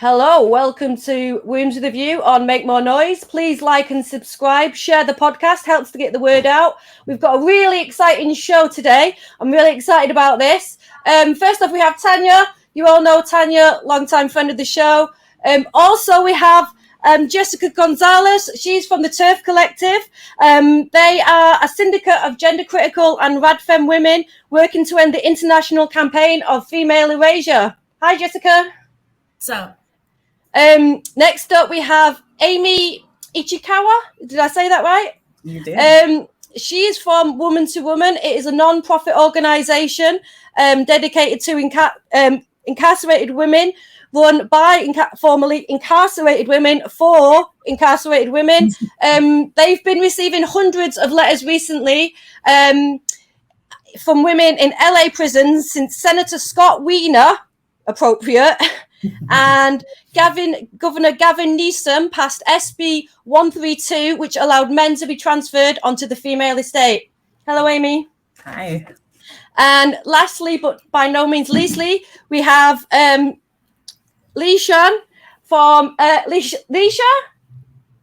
Hello, welcome to Wombs with a View on Make More Noise. Please like and subscribe, share the podcast, helps to get the word out. We've got a really exciting show today. I'm really excited about this. First off, we have Tania. You all know Tania, long-time friend of the show. Also, we have Jessica Gonzalez. She's from the Turf Collective. They are a syndicate of gender-critical and radfem women working to end the international campaign of female erasure. Hi, Jessica. So, next up, we have Amie Ichikawa. Did I say that right? You did. She is from Woman to Woman. It is a non-profit organisation dedicated to incarcerated women, run by formerly incarcerated women for incarcerated women. They've been receiving hundreds of letters recently from women in LA prisons since Senator Scott Wiener, appropriate, and Governor Gavin Newsom passed SB 132, which allowed men to be transferred onto the female estate. Hello, Amie. Hi. And lastly, but by no means leastly, we have Leisha from Leisha?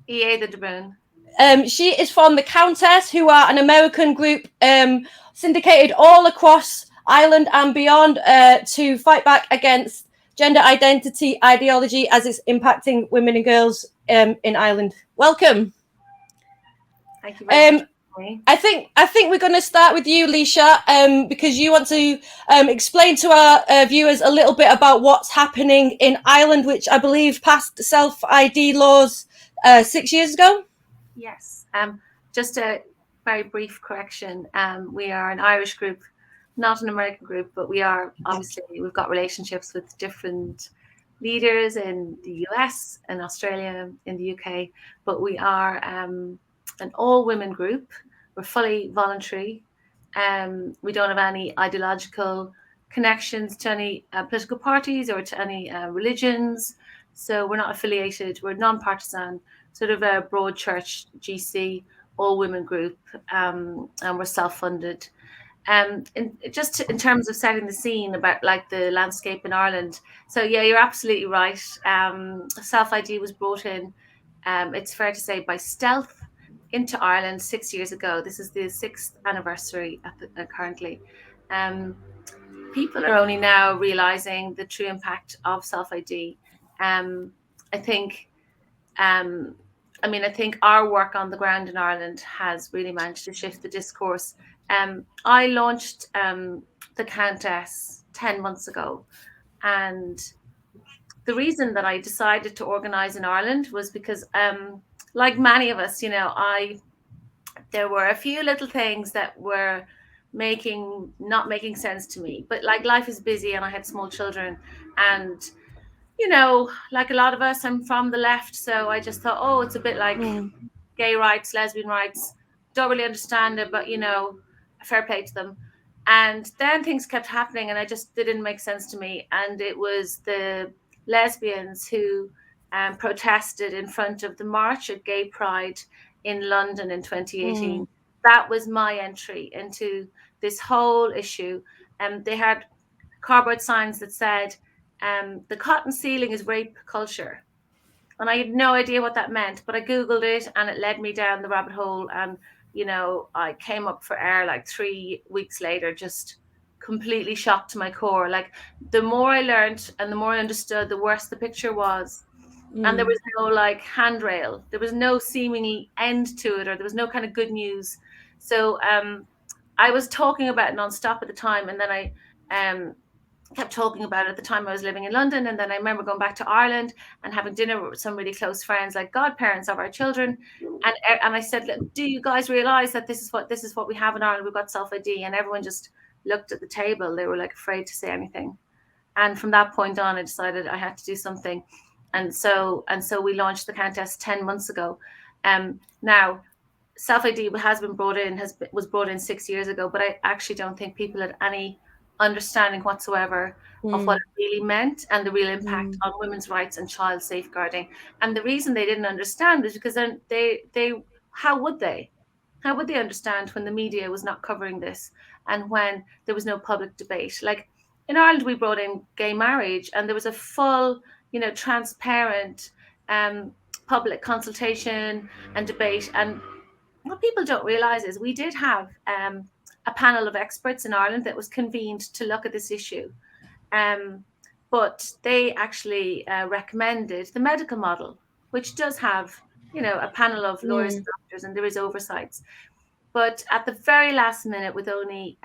EA the Deboon. She is from the Countess, who are an American group syndicated all across Ireland and beyond to fight back against gender identity ideology as it's impacting women and girls in Ireland. Welcome. Thank you very much. I think we're going to start with you, Leisha, because you want to explain to our viewers a little bit about what's happening in Ireland, which I believe passed self-ID laws 6 years ago. Yes. Just a very brief correction. We are an Irish group, not an American group, but we are obviously, we've got relationships with different leaders in the US and Australia, in the UK, but we are an all-women group. We're fully voluntary. We don't have any ideological connections to any political parties or to any religions. So we're not affiliated. We're non-partisan, sort of a broad church GC, all-women group, and we're self-funded. In terms of setting the scene about like the landscape in Ireland. So yeah, you're absolutely right. Self-ID was brought in, it's fair to say, by stealth into Ireland 6 years ago. This is the 6th anniversary currently. People are only now realizing the true impact of self-ID. I think our work on the ground in Ireland has really managed to shift the discourse. I launched the Countess 10 months ago, and the reason that I decided to organise in Ireland was because, like many of us, there were a few little things that were not making sense to me. But like life is busy, and I had small children, and like a lot of us, I'm from the left, so I just thought, oh, it's a bit like gay rights, lesbian rights. Don't really understand it, but fair play to them. And then things kept happening, and they didn't make sense to me. And it was the lesbians who protested in front of the March at Gay Pride in London in 2018. That was my entry into this whole issue. They had cardboard signs that said, the cotton ceiling is rape culture. And I had no idea what that meant, but I Googled it, and it led me down the rabbit hole. And, I came up for air like 3 weeks later, just completely shocked to my core. Like, the more I learned and the more I understood, the worse the picture was. And there was no like handrail. There was no seemingly end to it, or there was no kind of good news. So I was talking about it nonstop at the time. And then I kept talking about it at the time I was living in London. And then I remember going back to Ireland and having dinner with some really close friends, like godparents of our children. And I said, look, do you guys realize that this is what we have in Ireland? We've got self-ID. And everyone just looked at the table. They were like afraid to say anything. And from that point on, I decided I had to do something. And so we launched the Countess 10 months ago. Now, self-ID was brought in 6 years ago, but I actually don't think people had any understanding whatsoever of what it really meant and the real impact on women's rights and child safeguarding. And the reason they didn't understand is because then how would they understand when the media was not covering this and when there was no public debate? Like in Ireland, we brought in gay marriage, and there was a full transparent public consultation and debate. And what people don't realise is we did have a panel of experts in Ireland that was convened to look at this issue. But they actually recommended the medical model, which does have, a panel of lawyers and doctors, and there is oversights. But at the very last minute, with only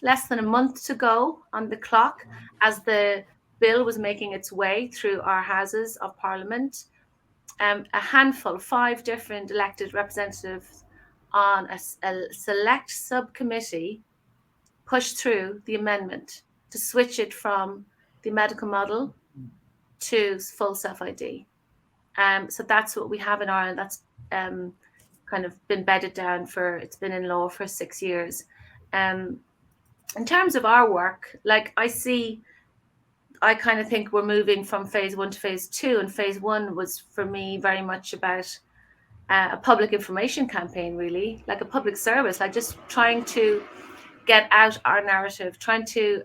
less than a month to go on the clock, as the bill was making its way through our houses of Parliament, a handful, 5 different elected representatives on a select subcommittee pushed through the amendment to switch it from the medical model to full self-ID. So that's what we have in Ireland. That's kind of been bedded down it's been in law for 6 years. In terms of our work, I kind of think we're moving from phase 1 to phase 2, and phase 1 was for me very much about a public information campaign, really, like a public service, like just trying to get out our narrative, trying to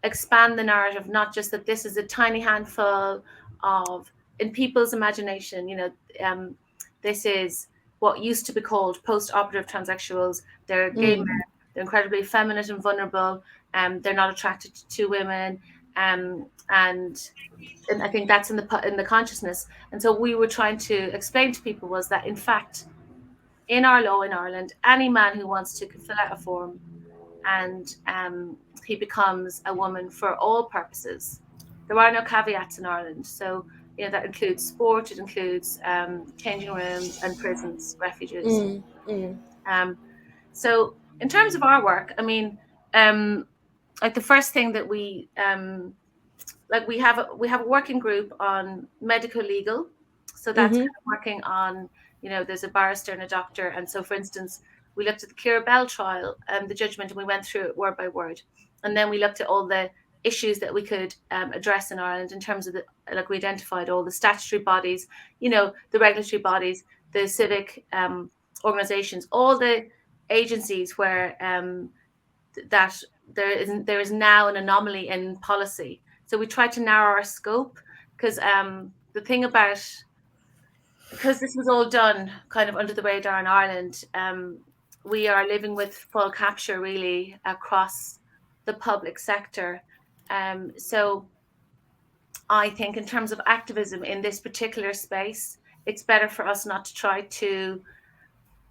expand the narrative, not just that this is a tiny handful of, in people's imagination, this is what used to be called post-operative transsexuals. They're gay men. They're incredibly feminine and vulnerable. They're not attracted to women, and I think that's in the consciousness. And so we were trying to explain to people was that, in fact, in our law in Ireland, any man who wants to fill out a form and he becomes a woman for all purposes. There are no caveats in Ireland. So, that includes sport, it includes changing rooms and prisons, refuges. So in terms of our work, I mean, the first thing that we we have a working group on medical legal. So that's kind of working on, there's a barrister and a doctor. And so, for instance, we looked at the Keira Bell trial and the judgment, and we went through it word by word. And then we looked at all the issues that we could address in Ireland in terms of we identified all the statutory bodies, the regulatory bodies, the civic organizations, all the agencies where that there is now an anomaly in policy. So we tried to narrow our scope, because the thing about, because this was all done kind of under the radar in Ireland, we are living with full capture really across the public sector. So I think in terms of activism in this particular space, it's better for us not to try to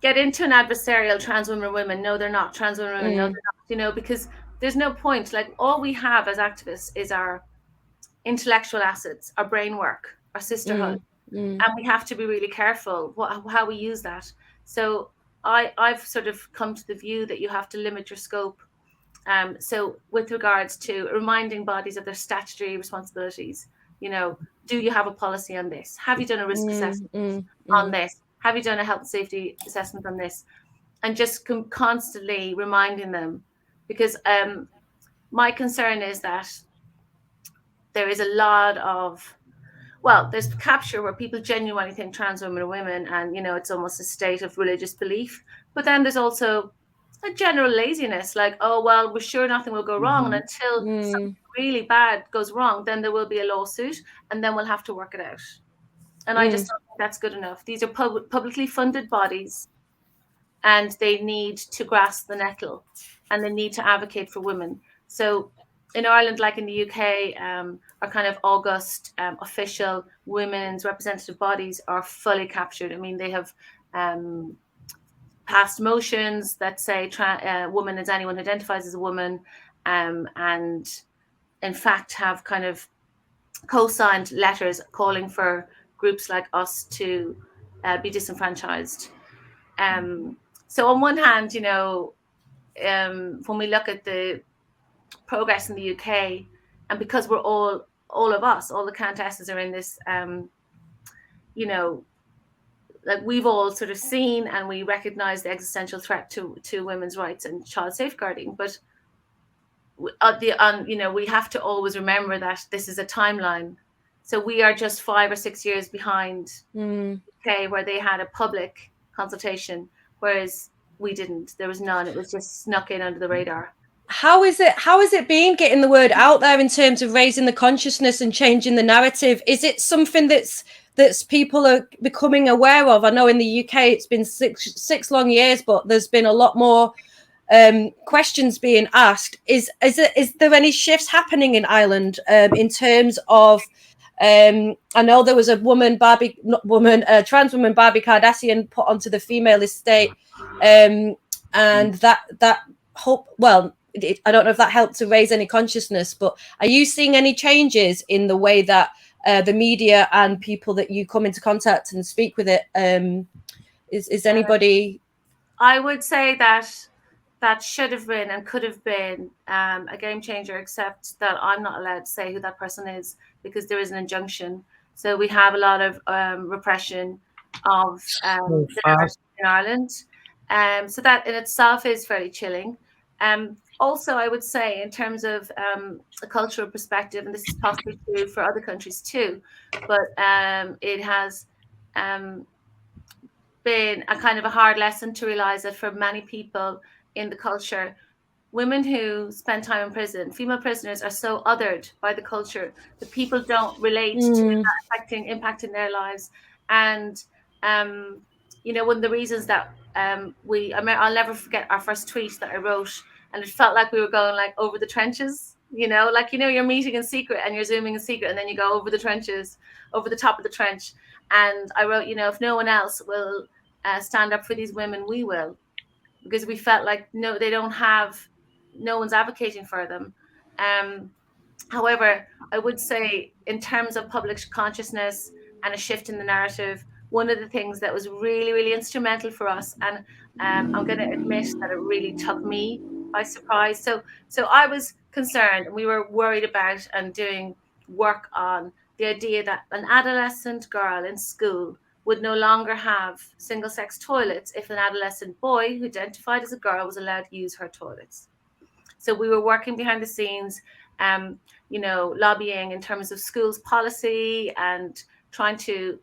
get into an adversarial trans women. No, they're not trans women. No, they're not, because there's no point. Like, all we have as activists is our intellectual assets, our brain work, our sisterhood. And we have to be really careful how we use that. So I've sort of come to the view that you have to limit your scope. So with regards to reminding bodies of their statutory responsibilities, do you have a policy on this? Have you done a risk assessment on this? Have you done a health and safety assessment on this? And just constantly reminding them, because my concern is that there is a lot of, there's capture where people genuinely think trans women are women, and, it's almost a state of religious belief. But then there's also a general laziness, like, we're sure nothing will go wrong. And until something really bad goes wrong, then there will be a lawsuit, and then we'll have to work it out. And I just don't think that's good enough. These are publicly funded bodies, and they need to grasp the nettle, and they need to advocate for women. So in Ireland, like in the UK, our kind of august official women's representative bodies are fully captured. I mean, they have passed motions that say woman is anyone who identifies as a woman, and in fact have kind of co-signed letters calling for groups like us to be disenfranchised. So on one hand, when we look at the progress in the UK, and because we're all of us, all the countesses are in this, we've all sort of seen and we recognize the existential threat to women's rights and child safeguarding. But we have to always remember that this is a timeline. So we are just 5 or 6 years behind UK, where they had a public consultation, whereas we didn't. There was none. It was just snuck in under the radar. How is it been getting the word out there in terms of raising the consciousness and changing the narrative? Is it something that's people are becoming aware of? I know in the UK it's been six long years, but there's been a lot more questions being asked. Is there any shifts happening in Ireland in terms of? I know there was a trans woman, Barbie Kardashian, put onto the female estate, and that hope. Well, I don't know if that helped to raise any consciousness, but are you seeing any changes in the way that the media and people that you come into contact and speak with it? Is anybody? I would say that should have been and could have been a game changer, except that I'm not allowed to say who that person is because there is an injunction. So we have a lot of repression of diversity in Ireland. So that in itself is fairly chilling. Also, I would say in terms of a cultural perspective, and this is possibly true for other countries too, but it has been a kind of a hard lesson to realize that for many people in the culture, women who spend time in prison, female prisoners, are so othered by the culture that people don't relate to that impacting their lives. And one of the reasons that I'll never forget our first tweet that I wrote, and it felt like we were going like over the trenches, you're meeting in secret and you're zooming in secret, and then you go over the trenches, over the top of the trench. And I wrote, if no one else will stand up for these women, we will, because we felt like no one's advocating for them. However, I would say in terms of public consciousness and a shift in the narrative, one of the things that was really, really instrumental for us, and I'm going to admit that it really took me by surprise. So I was concerned, and we were worried about and doing work on the idea that an adolescent girl in school would no longer have single-sex toilets if an adolescent boy who identified as a girl was allowed to use her toilets. So we were working behind the scenes, lobbying in terms of schools policy and trying to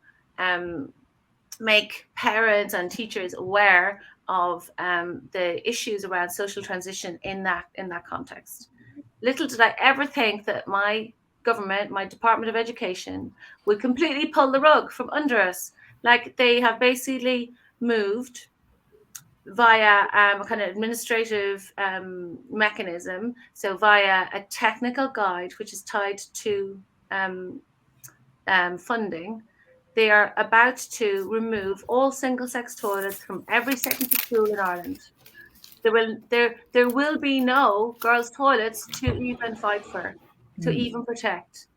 make parents and teachers aware of the issues around social transition in that context. Little did I ever think that my government, my Department of Education, would completely pull the rug from under us. Like, they have basically moved via a kind of administrative mechanism, so via a technical guide which is tied to funding. They are about to remove all single-sex toilets from every secondary school in Ireland. There will be no girls' toilets to even fight for, to even protect.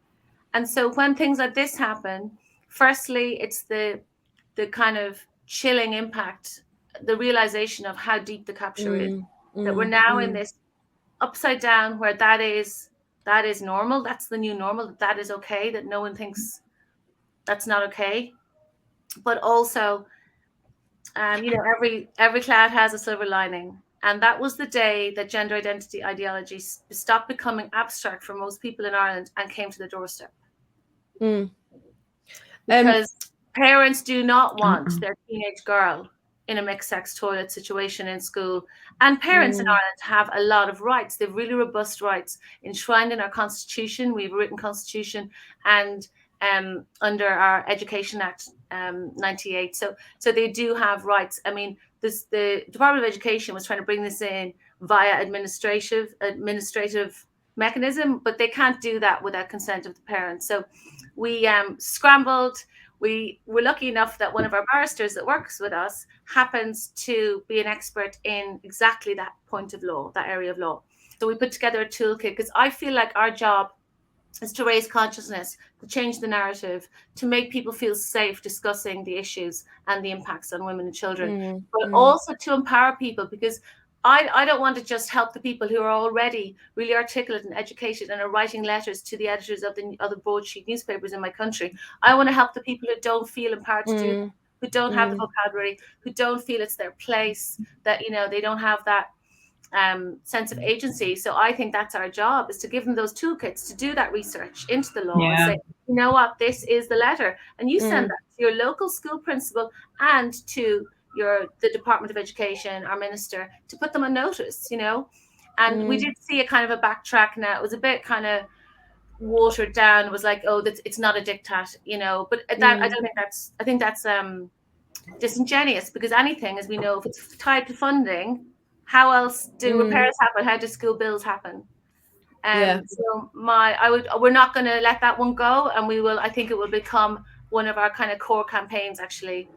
And so when things like this happen, firstly, it's the kind of chilling impact, the realization of how deep the capture is, that we're now in this upside down where that is normal. That's the new normal. That is okay. That no one thinks that's not okay. But also, every cloud has a silver lining. And that was the day that gender identity ideology stopped becoming abstract for most people in Ireland and came to the doorstep. Because parents do not want their teenage girl in a mixed sex toilet situation in school. And parents in Ireland have a lot of rights. They have really robust rights enshrined in our constitution. We have a written constitution, and under our Education Act 98. So they do have rights. I mean, the Department of Education was trying to bring this in via administrative mechanism, but they can't do that without consent of the parents. So we scrambled. We were lucky enough that one of our barristers that works with us happens to be an expert in exactly that point of law, that area of law. So we put together a toolkit, because I feel like our job is to raise consciousness, to change the narrative, to make people feel safe discussing the issues and the impacts on women and children, but also to empower people, because I don't want to just help the people who are already really articulate and educated and are writing letters to the editors of the other broadsheet newspapers in my country. I want to help the people who don't feel empowered to do, who don't have the vocabulary, who don't feel it's their place, that, they don't have that sense of agency. So I think that's our job, is to give them those toolkits to do that research into the law and say, you know what, this is the letter. And you send that to your local school principal and to the Department of Education, our minister, to put them on notice, And we did see a kind of a backtrack now. It was a bit kind of watered down. It was like, oh, it's not a diktat, you know. But that I think that's disingenuous, because anything, as we know, if it's tied to funding, how else do repairs happen? How do school bills happen? So we're not going to let that one go, and we will. I think it will become one of our kind of core campaigns, actually.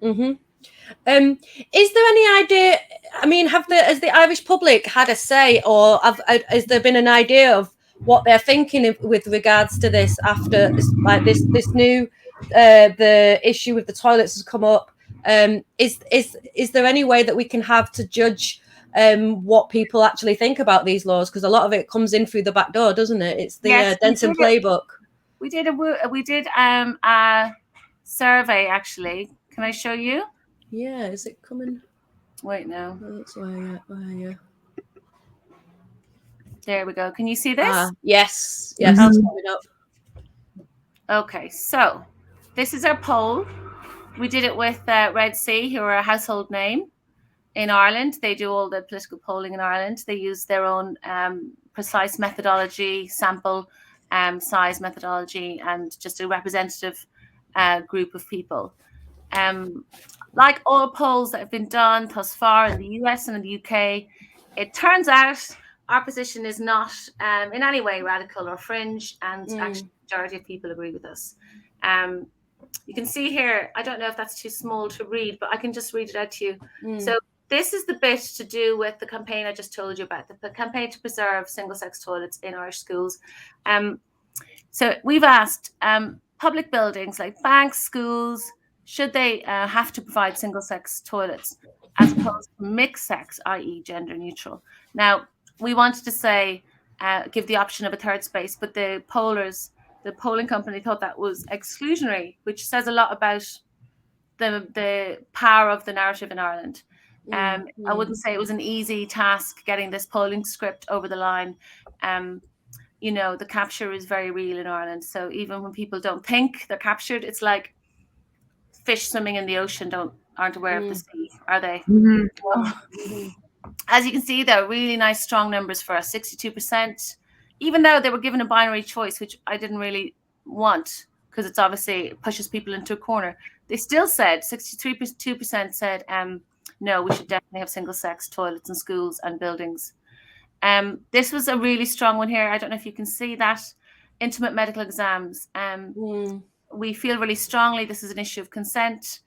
Is there any idea? I mean, has the Irish public had a say, or has there been an idea of what they're thinking with regards to this after this new the issue with the toilets has come up? Is there any way that we can have to judge what people actually think about these laws? Because a lot of it comes in through the back door, doesn't it? It's the Denton playbook. We did a survey, actually. Can I show you? Yeah, is it coming? Wait, no. Oh, that's why. Yeah. There we go. Can you see this? Yes. It's coming up. Okay, so this is our poll. We did it with Red Sea, who are a household name in Ireland. They do all the political polling in Ireland. They use their own precise methodology, sample size methodology, and just a representative group of people. Like all polls that have been done thus far in the US and in the UK, it turns out our position is not in any way radical or fringe, and actually the majority of people agree with us. You can see here, I don't know if that's too small to read, but I can just read it out to you. So this is the bit to do with the campaign I just told you about, the campaign to preserve single-sex toilets in Irish schools. So we've asked public buildings like banks, schools, should they have to provide single-sex toilets as opposed to mixed-sex, i.e. gender neutral? Now, we wanted to say, give the option of a third space, but the polling company thought that was exclusionary, which says a lot about the power of the narrative in Ireland. I wouldn't say it was an easy task getting this polling script over the line. You know, the capture is very real in Ireland. So even when people don't think they're captured, it's like fish swimming in the ocean aren't aware of the sea, are they? As you can see, there are really nice, strong numbers for us, 62%. Even though they were given a binary choice, which I didn't really want, because it's obviously it pushes people into a corner. They still said 63% said, no, we should definitely have single-sex toilets in schools and buildings. This was a really strong one here. I don't know if you can see that. Intimate medical exams. We feel really strongly this is an issue of consent,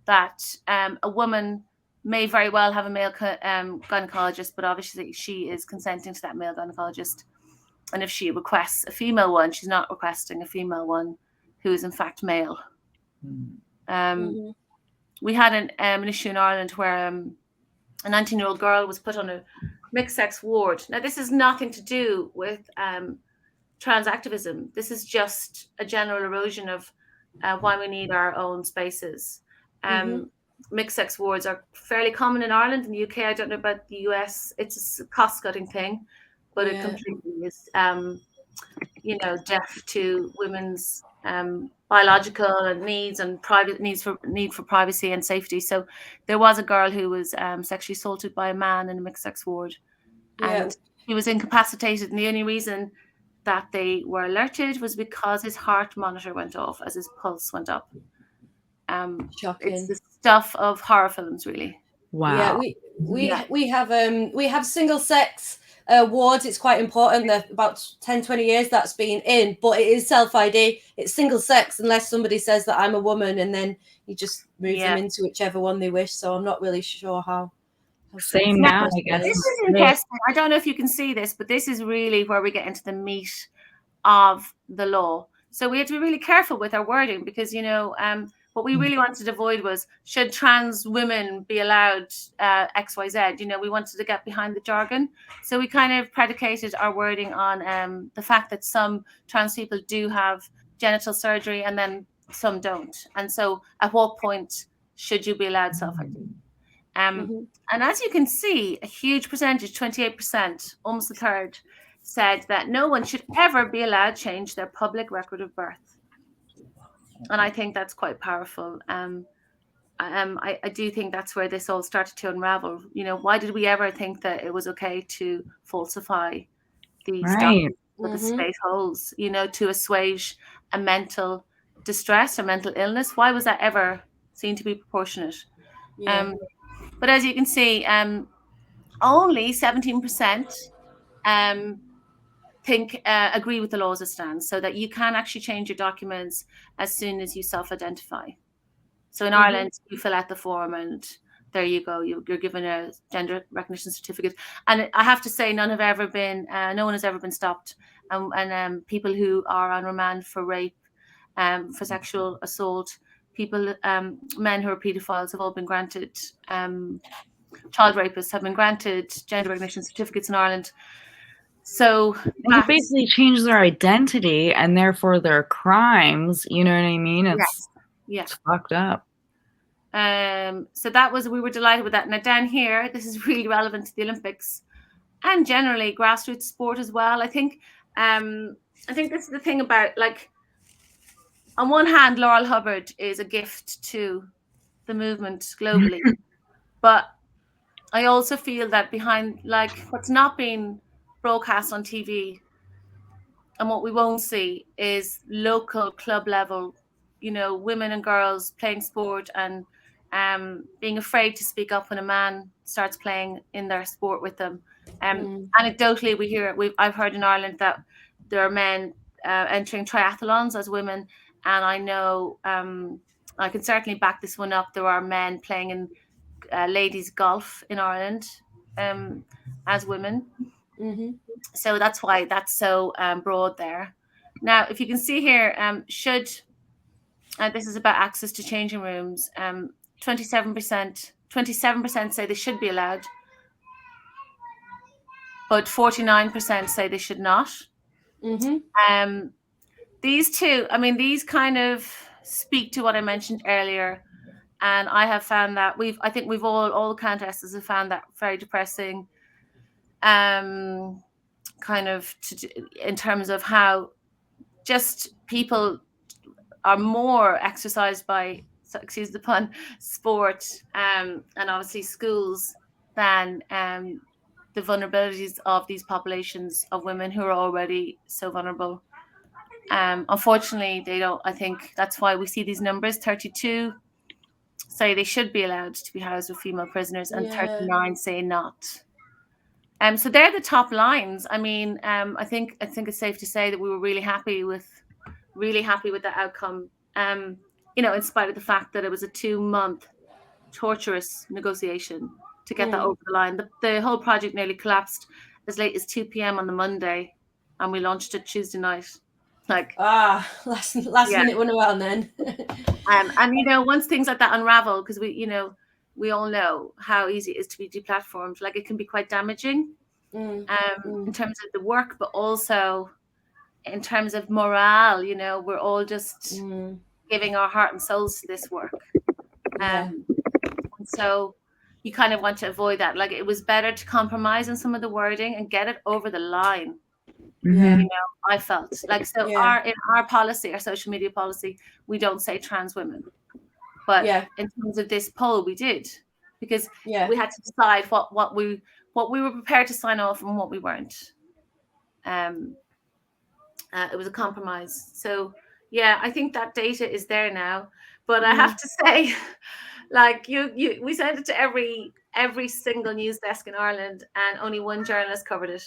that a woman may very well have a male gynecologist, but obviously she is consenting to that male gynecologist. And if she requests a female one, she's not requesting a female one who is in fact male. We had an issue in Ireland where a 19-year-old girl was put on a mixed-sex ward. Now, this has nothing to do with trans activism. This is just a general erosion of why we need our own spaces. Mixed-sex wards are fairly common in Ireland. In the UK, I don't know about the US. It's a cost-cutting thing, but it completely is, deaf to women's biological needs and need for privacy and safety. So there was a girl who was sexually assaulted by a man in a mixed-sex ward, and he was incapacitated. And the only reason that they were alerted was because his heart monitor went off as his pulse went up. Shocking. It's the stuff of horror films, really. Wow. Yeah, we have single-sex wards. It's quite important. That about 10-20 years that's been in, but it is self-ID. It's single-sex unless somebody says that I'm a woman, and then you just move them into whichever one they wish. So I'm not really sure how same now, I guess. This is interesting. I don't know if you can see this, but this is really where we get into the meat of the law. So we have to be really careful with our wording, because what we really wanted to avoid was, should trans women be allowed XYZ? We wanted to get behind the jargon. So we kind of predicated our wording on the fact that some trans people do have genital surgery and then some don't. And so at what point should you be allowed self-ID? And as you can see, a huge percentage, 28%, almost a third, said that no one should ever be allowed to change their public record of birth. And I think that's quite powerful. I do think that's where this all started to unravel. You know, why did we ever think that it was okay to falsify these documents with the state holds, you know, to assuage a mental distress or mental illness? Why was that ever seen to be proportionate? Yeah. But as you can see, only 17% agree with the law as it stands, so that you can actually change your documents as soon as you self-identify. So in Ireland, you fill out the form and there you go. You're given a gender recognition certificate. And I have to say, no one has ever been stopped. And people who are on remand for rape, for sexual assault, people, men who are paedophiles have all been granted, child rapists have been granted gender recognition certificates in Ireland. So they basically change their identity and therefore their crimes. You know what I mean? It's fucked up. So we were delighted with that. Now down here, this is really relevant to the Olympics and generally grassroots sport as well. I think this is the thing about, like, on one hand, Laurel Hubbard is a gift to the movement globally, but I also feel that behind, like, what's not being broadcast on TV and what we won't see is local club level, you know, women and girls playing sport and being afraid to speak up when a man starts playing in their sport with them. Anecdotally, I've heard in Ireland that there are men entering triathlons as women, and I know I can certainly back this one up. There are men playing in ladies golf in Ireland as women. So that's why that's so broad there. Now, if you can see here, this is about access to changing rooms. 27% say they should be allowed, but 49% say they should not. These two, I mean, these kind of speak to what I mentioned earlier, and I have found that I think all the contestants have found that very depressing. Kind of in terms of how just people are more exercised by, excuse the pun, sport and obviously schools than the vulnerabilities of these populations of women who are already so vulnerable. Unfortunately, they don't. I think that's why we see these numbers. 32 say they should be allowed to be housed with female prisoners, and 39 say not. So they're the top lines. I mean, I think it's safe to say that we were really happy with the outcome. You know, in spite of the fact that it was a 2-month torturous negotiation to get that over the line. The whole project nearly collapsed as late as 2 p.m. on the Monday, and we launched it Tuesday night. Like last minute went around then. And you know, once things like that unravel, because we all know how easy it is to be deplatformed. Like, it can be quite damaging in terms of the work, but also in terms of morale. You know, we're all just giving our heart and souls to this work. And so you kind of want to avoid that. Like, it was better to compromise on some of the wording and get it over the line. You know, I felt like, so in our policy, our social media policy, we don't say trans women. But in terms of this poll, we did, because we had to decide what we were prepared to sign off and what we weren't. It was a compromise. So I think that data is there now. But I have to say, like, we sent it to every single news desk in Ireland, and only one journalist covered it.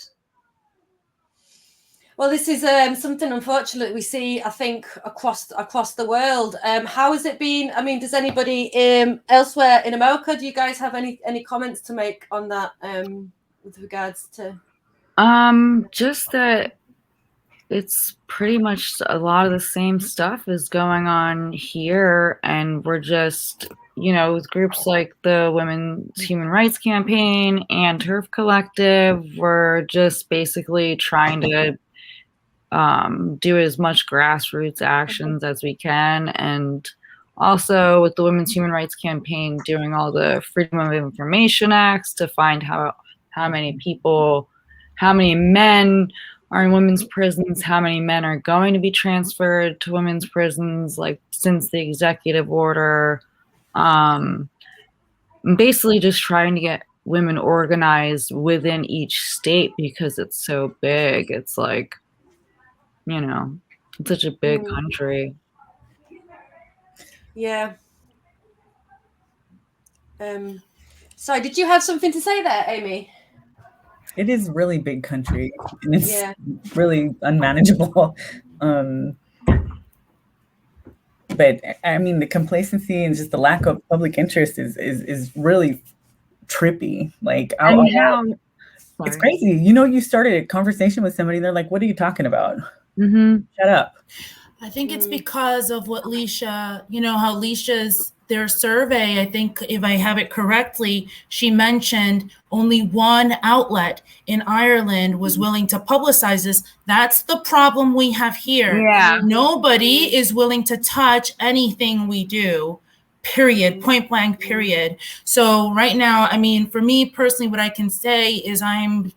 Well, this is something, unfortunately, we see, I think, across the world. How has it been? I mean, does anybody elsewhere in America, do you guys have any comments to make on that with regards to? Just that it's pretty much a lot of the same stuff is going on here, and we're just, you know, with groups like the Women's Human Rights Campaign and Turf Collective, we're just basically trying to do as much grassroots actions as we can, and also with the Women's Human Rights Campaign doing all the Freedom of Information Acts to find how many men are in women's prisons, how many men are going to be transferred to women's prisons, like since the executive order Basically just trying to get women organized within each state because it's so big. It's like, you know, it's such a big country. Yeah. Sorry, did you have something to say there, Amie? It is really big country, and it's really unmanageable. But I mean, the complacency and just the lack of public interest is really trippy. Like, it's crazy. You started a conversation with somebody, and they're like, "What are you talking about? Shut up." I think it's because of what Leisha, how Leisha's, their survey, I think if I have it correctly, she mentioned only one outlet in Ireland was willing to publicize this. That's the problem we have here. Yeah. Nobody is willing to touch anything we do, period, point blank, period. So right now, I mean, for me personally, what I can say is I'm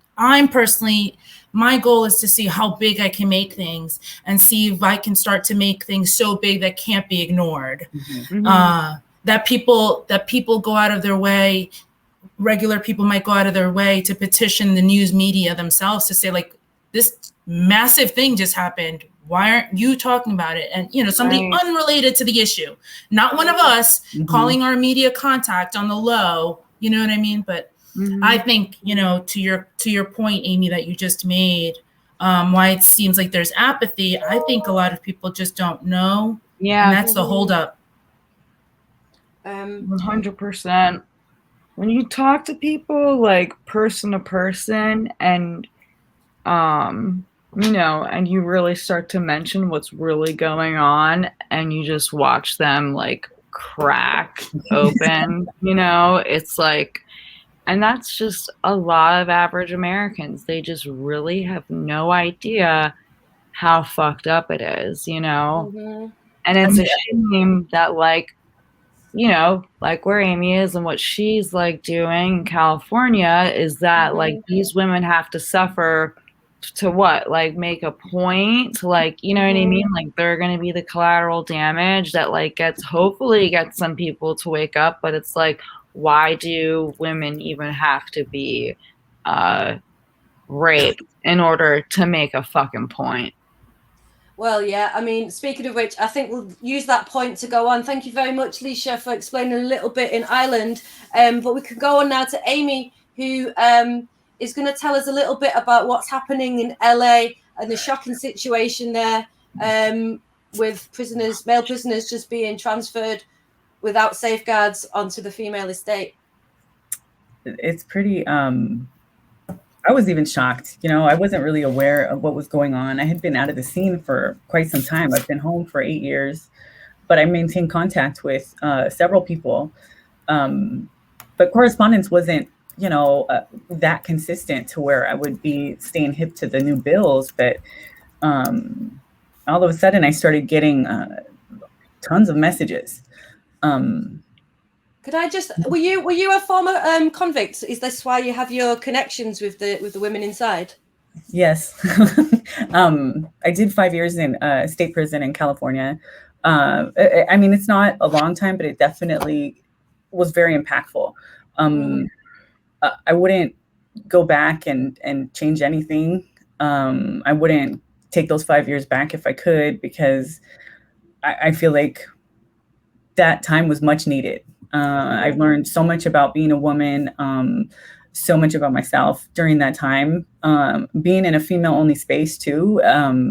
personally, my goal is to see how big I can make things and see if I can start to make things so big that can't be ignored. That people go out of their way, regular people might go out of their way to petition the news media themselves to say, like, this massive thing just happened. Why aren't you talking about it? And, something unrelated to the issue, not one of us calling our media contact on the low, you know what I mean? But I think, to your point, Amie, that you just made, why it seems like there's apathy. I think a lot of people just don't know. Yeah. And that's the holdup. 100%. When you talk to people like person to person and, and you really start to mention what's really going on and you just watch them like crack open, it's like, and that's just a lot of average Americans. They just really have no idea how fucked up it is, And it's a shame that like where Amie is and what she's like doing in California is that like these women have to suffer to what? Like make a point to like, you know what I mean? Like they're going to be the collateral damage that like hopefully gets some people to wake up. But it's like, why do women even have to be raped in order to make a fucking point? Well, yeah, I mean, speaking of which, I think we'll use that point to go on. Thank you very much, Leisha, for explaining a little bit in Ireland. But we can go on now to Amie, who is going to tell us a little bit about what's happening in LA and the shocking situation there with male prisoners just being transferred without safeguards onto the female estate. It's pretty... I was even shocked. I wasn't really aware of what was going on. I had been out of the scene for quite some time. I've been home for 8 years, but I maintained contact with several people. But correspondence wasn't, that consistent to where I would be staying hip to the new bills. But all of a sudden I started getting tons of messages. Could I just, were you a former convict? Is this why you have your connections with the women inside? Yes. I did 5 years in state prison in California. I mean, it's not a long time, but it definitely was very impactful. I wouldn't go back and change anything. I wouldn't take those 5 years back if I could, because I feel like that time was much needed. I've learned so much about being a woman, so much about myself during that time. Being in a female-only space too. I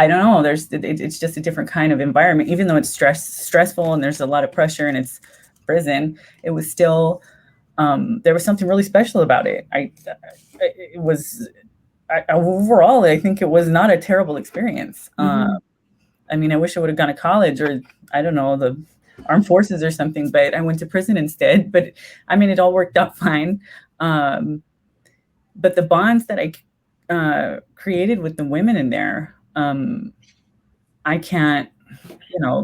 don't know. It's just a different kind of environment, even though it's stressful and there's a lot of pressure and it's prison. It was still there was something really special about it. Overall, I think it was not a terrible experience. I mean, I wish I would have gone to college or I don't know, the armed forces or something, but I went to prison instead. But I mean, it all worked out fine. But the bonds that I created with the women in there, I can't,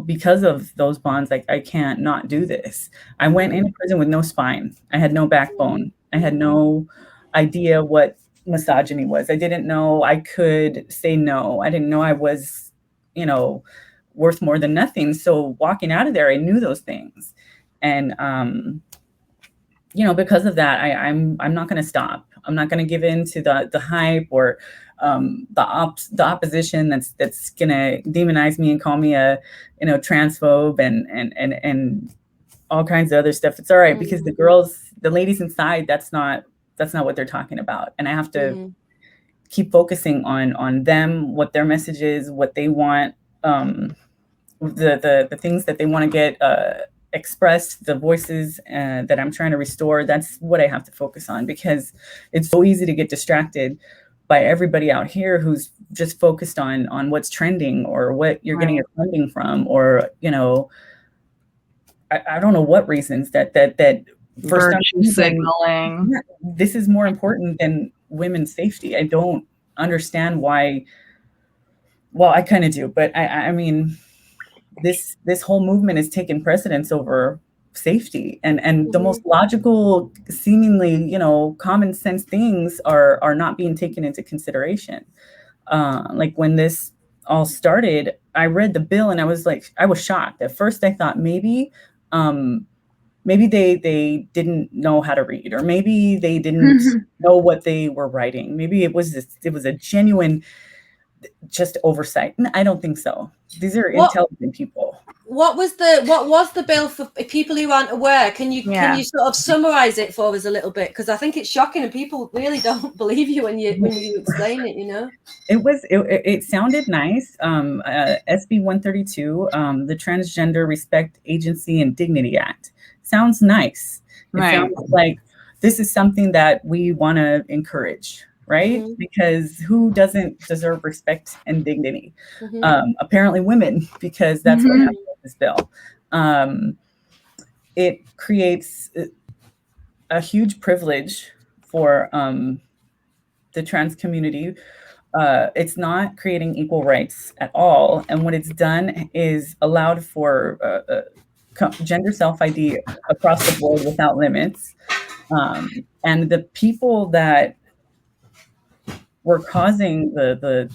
because of those bonds, I can't not do this. I went into prison with no spine. I had no backbone. I had no idea what misogyny was. I didn't know I could say no. I didn't know I was, worth more than nothing. So walking out of there, I knew those things. And, because of that, I'm not going to stop. I'm not going to give in to the hype or the opposition that's going to demonize me and call me a, transphobe and all kinds of other stuff. It's all right, because the ladies inside, that's not what they're talking about. And I have to keep focusing on them, what their message is, what they want, the things that they want to get expressed, the voices that I'm trying to restore. That's what I have to focus on, because it's so easy to get distracted by everybody out here who's just focused on what's trending or what you're getting your funding from, or, I don't know what reasons that for virtue signaling. This is more important than women's safety. I don't understand why. Well, I kind of do, but I mean, this whole movement has taken precedence over safety, and the most logical, seemingly, common sense things are not being taken into consideration. Like when this all started, I read the bill and I was shocked. At first I thought maybe they didn't know how to read, or maybe they didn't know what they were writing. Maybe it was a genuine just oversight. And I don't think so. These are intelligent people. What was the bill for people who aren't aware? Can you sort of summarize it for us a little bit? Because I think it's shocking and people really don't believe you when you explain it, It sounded nice. SB 132, the Transgender Respect, Agency and Dignity Act. Sounds nice. It sounds like this is something that we want to encourage. Right? Because who doesn't deserve respect and dignity? Apparently women, because that's what happened with this bill. It creates a huge privilege for the trans community. It's not creating equal rights at all. And what it's done is allowed for gender self-ID across the board without limits. And the people that were causing the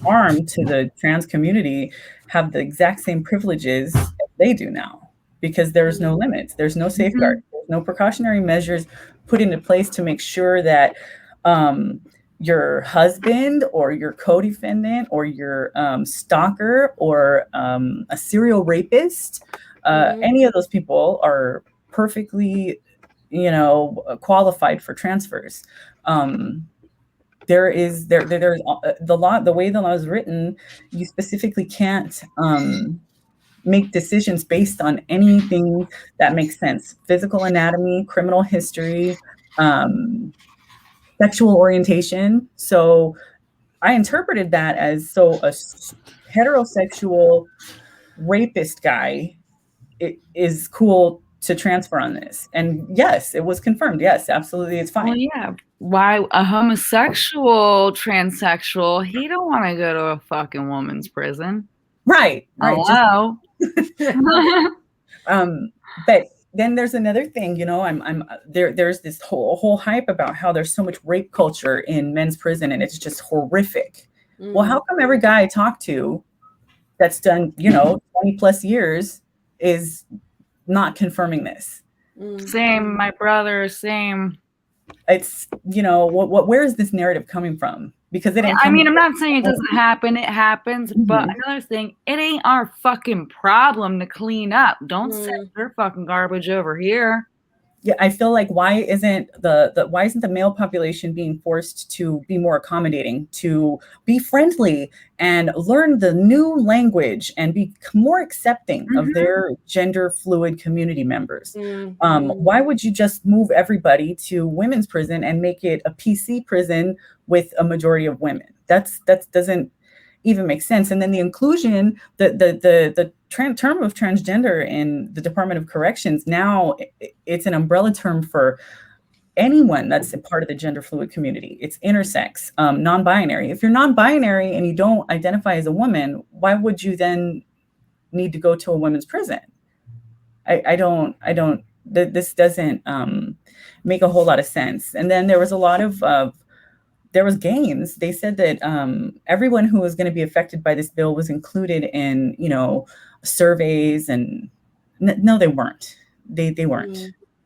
harm to the trans community have the exact same privileges as they do now, because there's no limits, there's no safeguard, there's no precautionary measures put into place to make sure that your husband or your co-defendant or your stalker or a serial rapist, any of those people are perfectly, qualified for transfers. There's the law, the way the law is written, you specifically can't make decisions based on anything that makes sense. Physical anatomy, criminal history, sexual orientation. So I interpreted that as, a heterosexual rapist guy, it is cool to transfer on this. And yes, it was confirmed. Yes, absolutely, it's fine. Well, yeah. Why a homosexual, transsexual, he don't want to go to a fucking woman's prison. Right. Hello. But then there's another thing, there's this whole hype about how there's so much rape culture in men's prison and it's just horrific. Well, how come every guy I talk to that's done, 20 plus years is not confirming this? Same, my brother, same. It's, where is this narrative coming from? Because it ain't. I mean, I'm not saying it doesn't happen. It happens. But another thing, it ain't our fucking problem to clean up. Don't send your fucking garbage over here. Yeah, I feel like why isn't the male population being forced to be more accommodating, to be friendly and learn the new language and be more accepting of their gender fluid community members? Why would you just move everybody to women's prison and make it a PC prison with a majority of women? That doesn't even make sense. And then the inclusion, the term of transgender in the Department of Corrections, now it's an umbrella term for anyone that's a part of the gender fluid community. It's intersex, non-binary. If you're non-binary and you don't identify as a woman, why would you then need to go to a women's prison? This doesn't make a whole lot of sense. And then there was a lot of there was gains. They said that everyone who was going to be affected by this bill was included in, surveys, and no, they weren't. They weren't.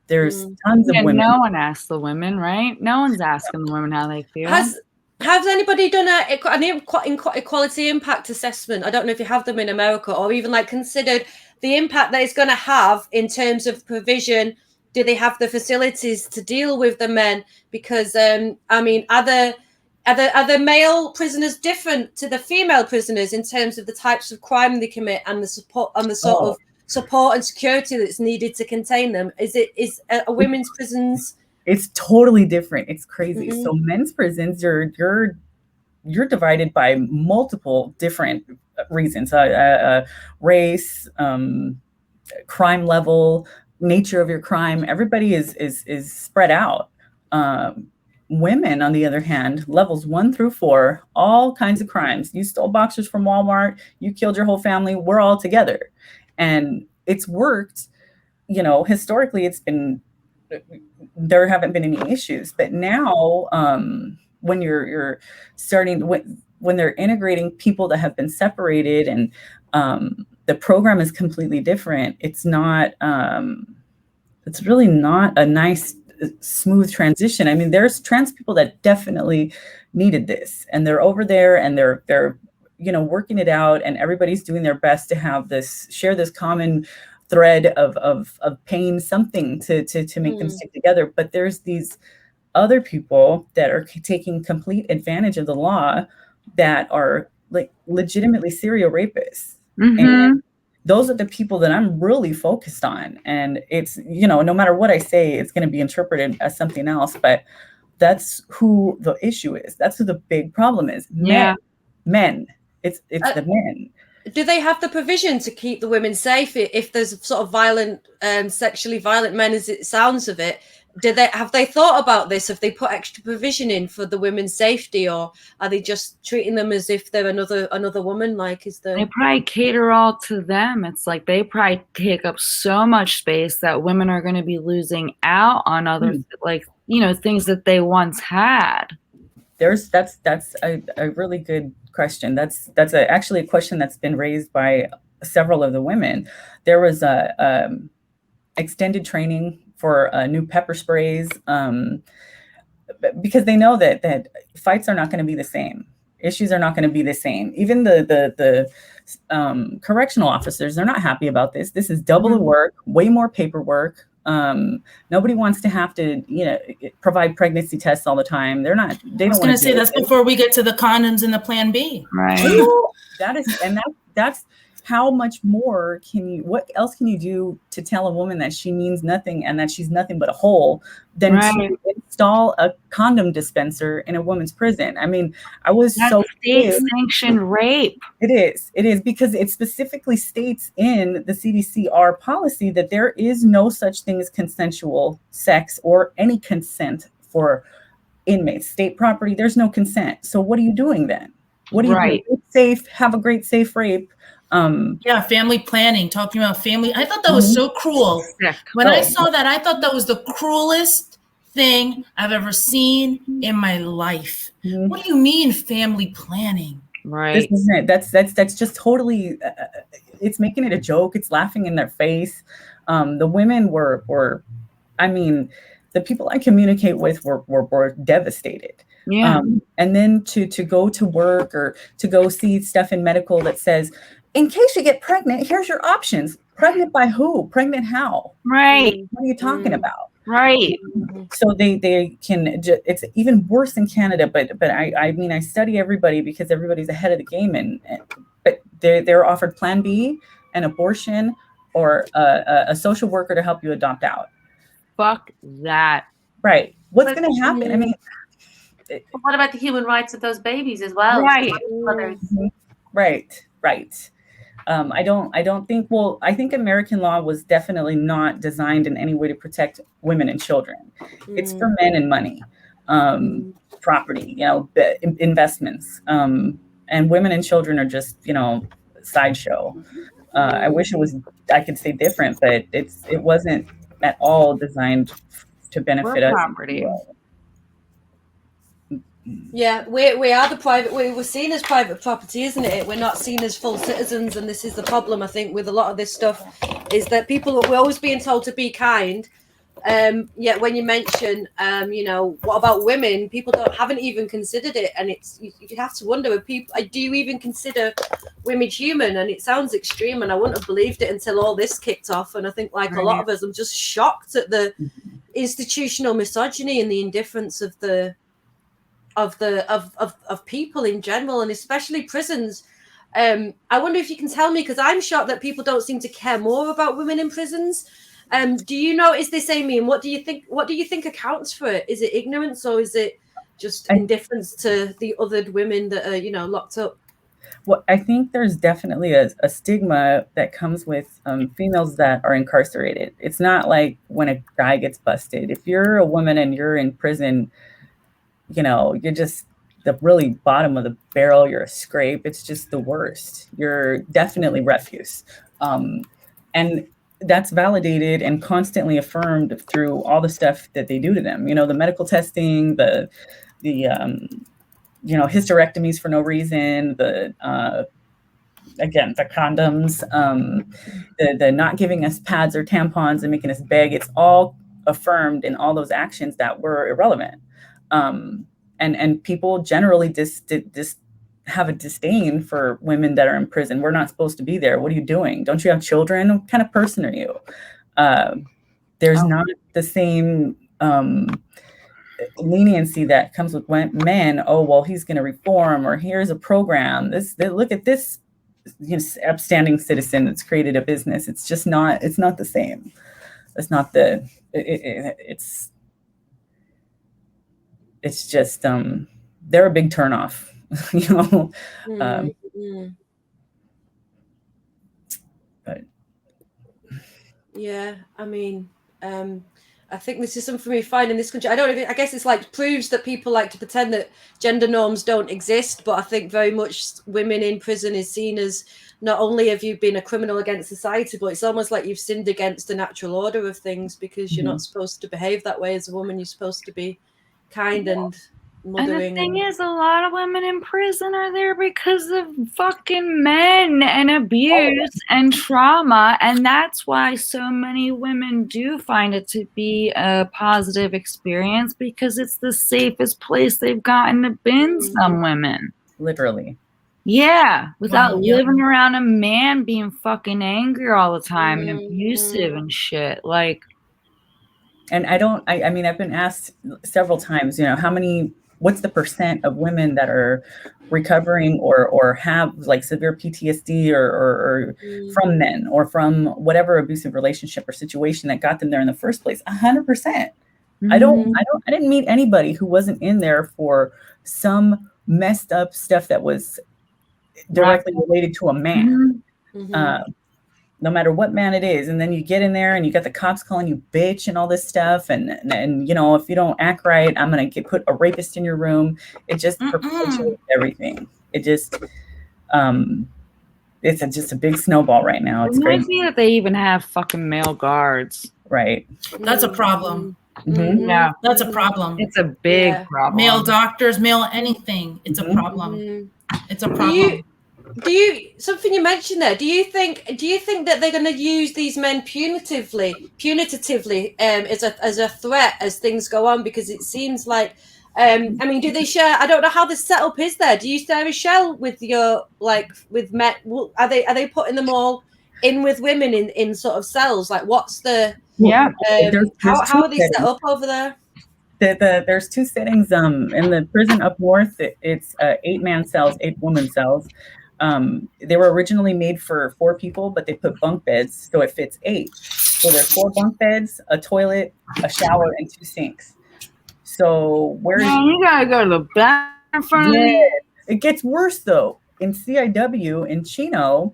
There's tons of women. No one asked the women, right? No one's asking the women how they feel. Has anybody done an equality impact assessment? I don't know if you have them in America, or even like considered the impact that it's going to have in terms of provision. Do they have the facilities to deal with the men? Because I mean, are the male prisoners different to the female prisoners in terms of the types of crime they commit and the support and the sort of support and security that's needed to contain them? Is a women's prisons? It's totally different. It's crazy. So men's prisons, you're divided by multiple different reasons: race, crime level, nature of your crime. Everybody is spread out. Women, on the other hand, levels 1 through 4, all kinds of crimes. You stole boxers from Walmart. You killed your whole family. We're all together, and it's worked. Historically, it's been. There haven't been any issues, but now when you're starting, when they're integrating people that have been separated, and the program is completely different, it's not. It's really not a nice, smooth transition. I mean, there's trans people that definitely needed this, and they're over there, and they're working it out, and everybody's doing their best to share this common thread of pain, something to make them stick together. But there's these other people that are taking complete advantage of the law, that are like legitimately serial rapists. And those are the people that I'm really focused on. And it's, no matter what I say, it's going to be interpreted as something else, but that's who the issue is. That's who the big problem is. Men. It's the men. Do they have the provision to keep the women safe if there's sort of violent, sexually violent men, as it sounds of it? Have they thought about this? Have they put extra provision in for the women's safety, or are they just treating them as if they're another woman? Like, they probably cater all to them. It's like they probably take up so much space that women are going to be losing out on other things that they once had. That's a really good question. That's actually a question that's been raised by several of the women. There was a extended training for new pepper sprays, because they know that fights are not going to be the same. Issues are not going to be the same. Even the correctional officers, they're not happy about this. This is double the work, way more paperwork. Nobody wants to have to, provide pregnancy tests all the time. I was going to say that's before we get to the condoms and the Plan B. Right. That's how much more what else can you do to tell a woman that she means nothing and that she's nothing but a hole than to install a condom dispenser in a woman's prison? I mean, that's state-sanctioned rape. It is because it specifically states in the CDCR policy that there is no such thing as consensual sex or any consent for inmates. State property, there's no consent. So what are you doing then? What do you do? Have a great safe rape. Family planning, talking about family. I thought that was so cruel. When I saw that, I thought that was the cruelest thing I've ever seen in my life. What do you mean family planning? Right. This isn't it. That's just totally, it's making it a joke. It's laughing in their face. The women were, I mean, the people I communicate with were devastated. Yeah. And then to go to work or to go see stuff in medical that says, in case you get pregnant, here's your options. Pregnant by who? Pregnant how? Right. What are you talking about? Right. So they can, it's even worse in Canada, but I mean, I study everybody because everybody's ahead of the game, but they're offered Plan B, an abortion, or a social worker to help you adopt out. Fuck that. Right. What's going to happen? I mean, what about the human rights of those babies as well? Right. Right. I think American law was definitely not designed in any way to protect women and children. It's for men and money, property, investments, and women and children are just, sideshow. I wish I could say different, but it wasn't at all designed to benefit us. Property. Yeah, we are the private. We're seen as private property, isn't it? We're not seen as full citizens, and this is the problem. I think with a lot of this stuff, is that we're always being told to be kind. Yet when you mention, what about women? People haven't even considered it, and you have to wonder: do you even consider women human? And it sounds extreme, and I wouldn't have believed it until all this kicked off. And I think, like a lot of us, I'm just shocked at the institutional misogyny and the indifference of people in general, and especially prisons. I wonder if you can tell me, because I'm shocked that people don't seem to care more about women in prisons. Do you notice this, Amie? And what do you think accounts for it? Is it ignorance, or is it just indifference to the othered women that are locked up? Well, I think there's definitely a stigma that comes with females that are incarcerated. It's not like when a guy gets busted. If you're a woman and you're in prison, you're just the really bottom of the barrel. You're a scrape. It's just the worst. You're definitely refuse. And that's validated and constantly affirmed through all the stuff that they do to them. The medical testing, the hysterectomies for no reason, the condoms, the not giving us pads or tampons and making us beg. It's all affirmed in all those actions that were irrelevant. And people generally just have a disdain for women that are in prison. We're not supposed to be there. What are you doing? Don't you have children? What kind of person are you? There's not the same leniency that comes with men. Oh, well, he's going to reform, or here's a program. Look at this upstanding citizen that's created a business. It's just not. It's not the same. It's not the. It's just they're a big turnoff. But yeah, I mean, I think this is something we find in this country. I don't know. I guess it's like proves that people like to pretend that gender norms don't exist. But I think very much women in prison is seen as not only have you been a criminal against society, but it's almost like you've sinned against the natural order of things, because you're not supposed to behave that way as a woman. You're supposed to be kind and mothering. And the thing is, a lot of women in prison are there because of fucking men and abuse and trauma. And that's why so many women do find it to be a positive experience, because it's the safest place they've gotten to been, some women. Literally. Yeah, without living around a man being fucking angry all the time and abusive and shit. Like, and I mean, I've been asked several times, what's the percent of women that are recovering or have like severe PTSD or from men or from whatever abusive relationship or situation that got them there in the first place? 100%. I didn't meet anybody who wasn't in there for some messed up stuff that was directly related to a man. No matter what man it is. And then you get in there and you got the cops calling you bitch and all this stuff. And if you don't act right, I'm going to put a rapist in your room. It just perpetuates everything. It just, it's just a big snowball right now. It's crazy. It reminds me that they even have fucking male guards. Right. That's a problem. Yeah, that's a problem. It's a big problem. Male doctors, male anything. It's a problem. It's a problem. Do you something you mentioned there? Do you think that they're going to use these men punitively, as a threat as things go on? Because it seems like, I mean, do they share? I don't know how the setup is there. Do you share a shell with with men? Are they putting them all in with women in sort of cells? Like, what's the how are they set up over there? There's two settings in the prison up north. It's 8-man cells, 8-woman cells. They were originally made for 4 people, but they put bunk beds, so it fits 8. So there's 4 bunk beds, a toilet, a shower, and 2 sinks. So you gotta go to the bathroom. Yeah, it gets worse though. In CIW in Chino,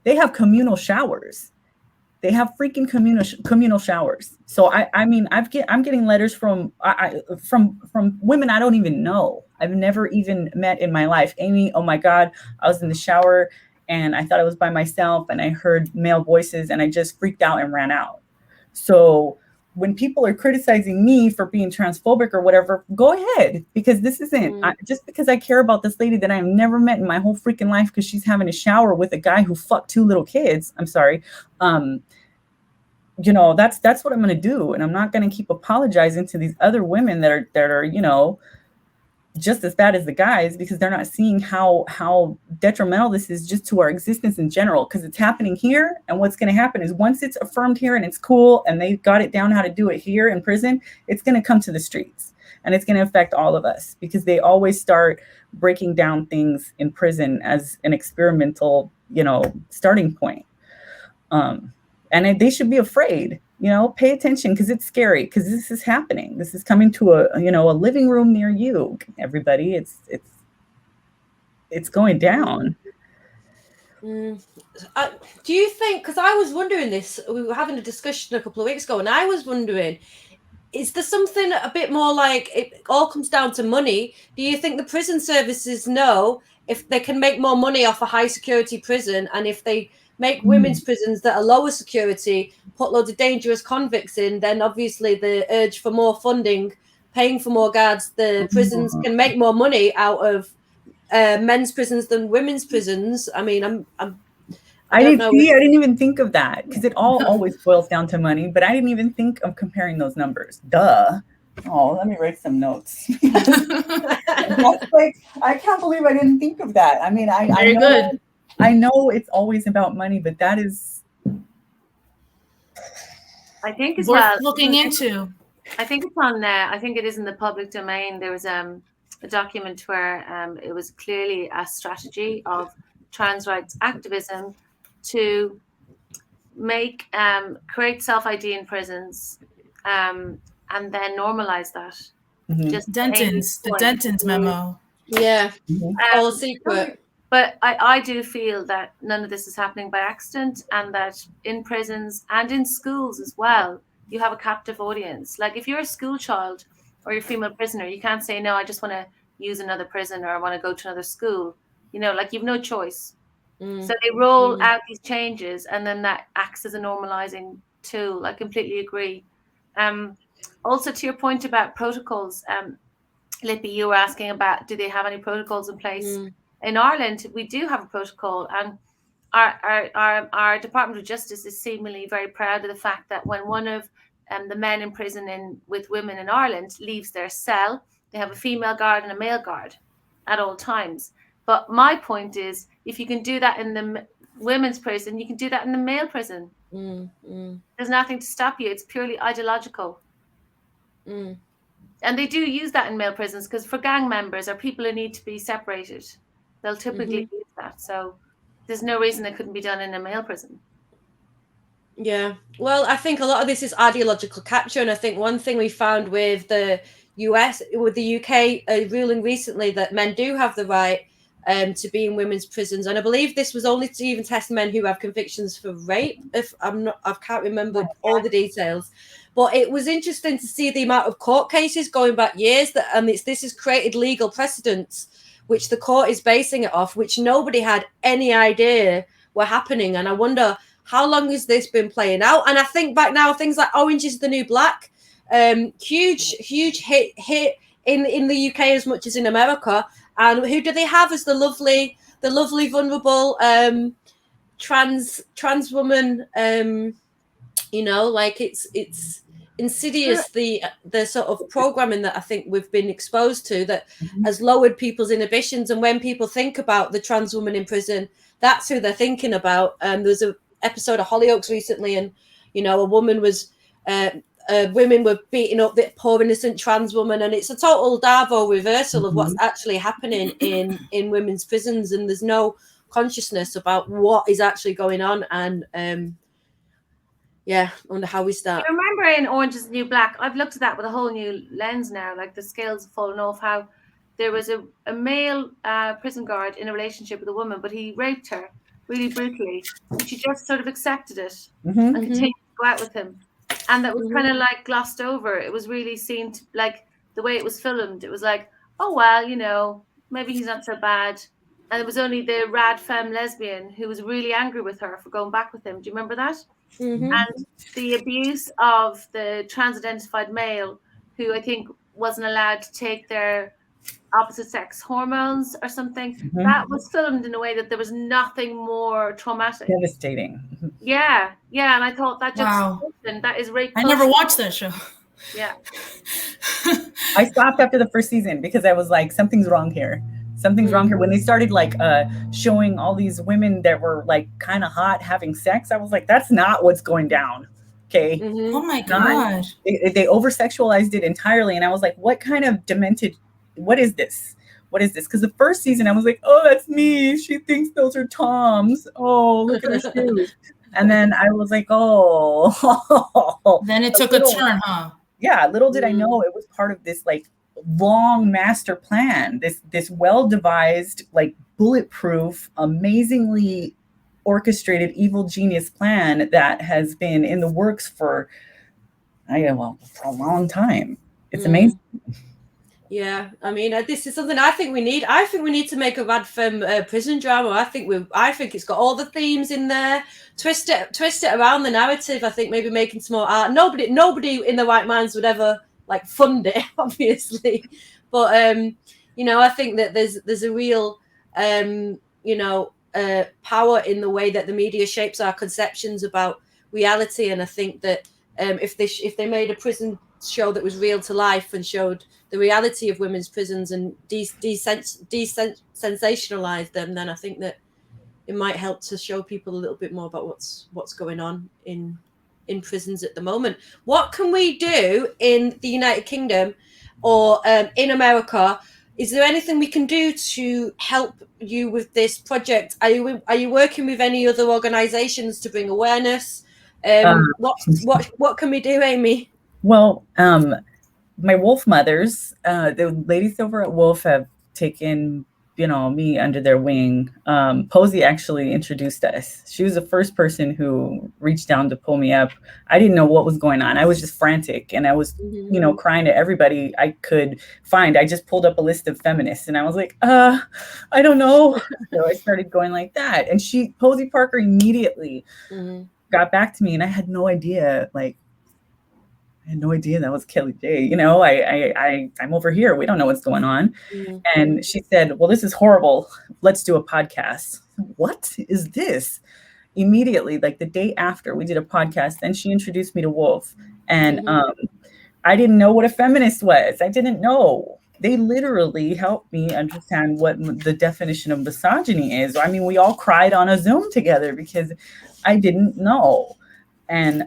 they have communal showers. They have freaking communal showers. So I'm getting letters from women I don't even know. I've never even met in my life. Amie, oh my God, I was in the shower and I thought I was by myself and I heard male voices and I just freaked out and ran out. So when people are criticizing me for being transphobic or whatever, go ahead, because this isn't just because I care about this lady that I've never met in my whole freaking life because she's having a shower with a guy who fucked 2 little kids. I'm sorry. You know, that's what I'm going to do. And I'm not going to keep apologizing to these other women that are, you know, just as bad as the guys, because they're not seeing how detrimental this is just to our existence in general, because it's happening here. And what's going to happen is once it's affirmed here and it's cool and they got it down how to do it here in prison, it's going to come to the streets and it's going to affect all of us, because they always start breaking down things in prison as an experimental, you know, starting point. And they should be afraid. You know, pay attention, because it's scary, because this is happening. This is coming to a living room near you, everybody. It's going down. Do you think, because I was wondering this, we were having a discussion a couple of weeks ago, and I was wondering, is there something a bit more like it all comes down to money? Do you think the prison services know if they can make more money off a high security prison, and if they make women's prisons that are lower security, put loads of dangerous convicts in, then obviously the urge for more funding, paying for more guards, the prisons can make more money out of men's prisons than women's prisons? I mean, I didn't even think of that, because it all always boils down to money, but I didn't even think of comparing those numbers. Duh. Oh, let me write some notes. That's like, I can't believe I didn't think of that. I mean, I know it's always about money, but that is, I think, as worth well looking into. I think it's on there. I think it is in the public domain. There was a document where it was clearly a strategy of trans rights activism to make create self-ID in prisons and then normalize that. Just the Denton's memo. Yeah, all secret. But I do feel that none of this is happening by accident, and that in prisons and in schools as well, you have a captive audience. Like if you're a school child or you're a female prisoner, you can't say, no, I just want to use another prison, or I want to go to another school. You know, like you've no choice. So they roll out these changes, and then that acts as a normalizing tool. I completely agree. Also, to your point about protocols, Lippy, you were asking about, do they have any protocols in place? In Ireland, we do have a protocol, and our Department of Justice is seemingly very proud of the fact that when one of the men in prison with women in Ireland leaves their cell, they have a female guard and a male guard at all times. But my point is, if you can do that in the women's prison, you can do that in the male prison. There's nothing to stop you. It's purely ideological. And they do use that in male prisons, because for gang members or people who need to be separated, they'll typically use that. So there's no reason it couldn't be done in a male prison. Yeah. Well, I think a lot of this is ideological capture. And I think one thing we found with the US, with the UK ruling recently, that men do have the right to be in women's prisons. And I believe this was only to even test men who have convictions for rape. I can't remember all the details. But it was interesting to see the amount of court cases going back years this has created legal precedents, which the court is basing it off, which nobody had any idea were happening. And I wonder, how long has this been playing out? And I think back now, things like Orange is the New Black, huge hit in the UK as much as in America. And who do they have as the lovely vulnerable trans woman? Like it's insidious, the sort of programming that I think we've been exposed to that has lowered people's inhibitions. And when people think about the trans woman in prison, that's who they're thinking about. There's an episode of Hollyoaks recently, and a woman was women were beating up the poor innocent trans woman, and it's a total Darvo reversal of what's actually happening in women's prisons, and there's no consciousness about what is actually going on. And I wonder how we start. I remember in Orange is the New Black, I've looked at that with a whole new lens now, like the scales have fallen off, how there was a male prison guard in a relationship with a woman, but he raped her really brutally. She just sort of accepted it and continued to go out with him. And that was kind of like glossed over. It was really seen to, like the way it was filmed. It was like, oh, well, maybe he's not so bad. And it was only the rad femme lesbian who was really angry with her for going back with him. Do you remember that? Mm-hmm. And the abuse of the trans-identified male, who I think wasn't allowed to take their opposite sex hormones or something, that was filmed in a way that there was nothing more traumatic. Devastating. Yeah, and I thought that just Wow. that is rape I culture. never watched that show. Yeah. I stopped after the first season because I was like, something's wrong here. Something's wrong here. When they started like showing all these women that were like kind of hot having sex, I was like, that's not what's going down. Okay. Oh my gosh. They over-sexualized it entirely. And I was like, what kind of demented, what is this? What is this? Because the first season I was like, oh, that's me. She thinks those are Toms. Oh, look at her shoes. And then I was like, oh. Then it took a turn, huh? Yeah, little did I know it was part of this like long master plan, this well-devised, like bulletproof, amazingly orchestrated evil genius plan that has been in the works for a long time. It's amazing. Yeah, I mean, this is something I think we need. I think we need to make a rad femme prison drama. I think it's got all the themes in there. Twist it around the narrative. I think maybe making some more art. Nobody in their right minds would ever like fund it, obviously. But I think that there's a real power in the way that the media shapes our conceptions about reality. And I think that if they made a prison show that was real to life and showed the reality of women's prisons and desensationalized them, then I think that it might help to show people a little bit more about what's going on in prisons at the moment. What can we do in the United Kingdom or in America? Is there anything we can do to help you with this project? Are you working with any other organizations to bring awareness? What can we do, Amie? Well, my Wolf mothers, the ladies over at Wolf have taken, me under their wing. Posey actually introduced us. She was the first person who reached down to pull me up. I didn't know what was going on. I was just frantic and I was, crying to everybody I could find. I just pulled up a list of feminists and I was like, I don't know. So I started going like that. And Posey Parker immediately got back to me and I had no idea, that was Kelly J. I'm over here. We don't know what's going on. And she said, well, this is horrible. Let's do a podcast. What is this? Immediately, like the day after we did a podcast, then she introduced me to Wolf. And I didn't know what a feminist was. I didn't know. They literally helped me understand what the definition of misogyny is. I mean, we all cried on a Zoom together because I didn't know. And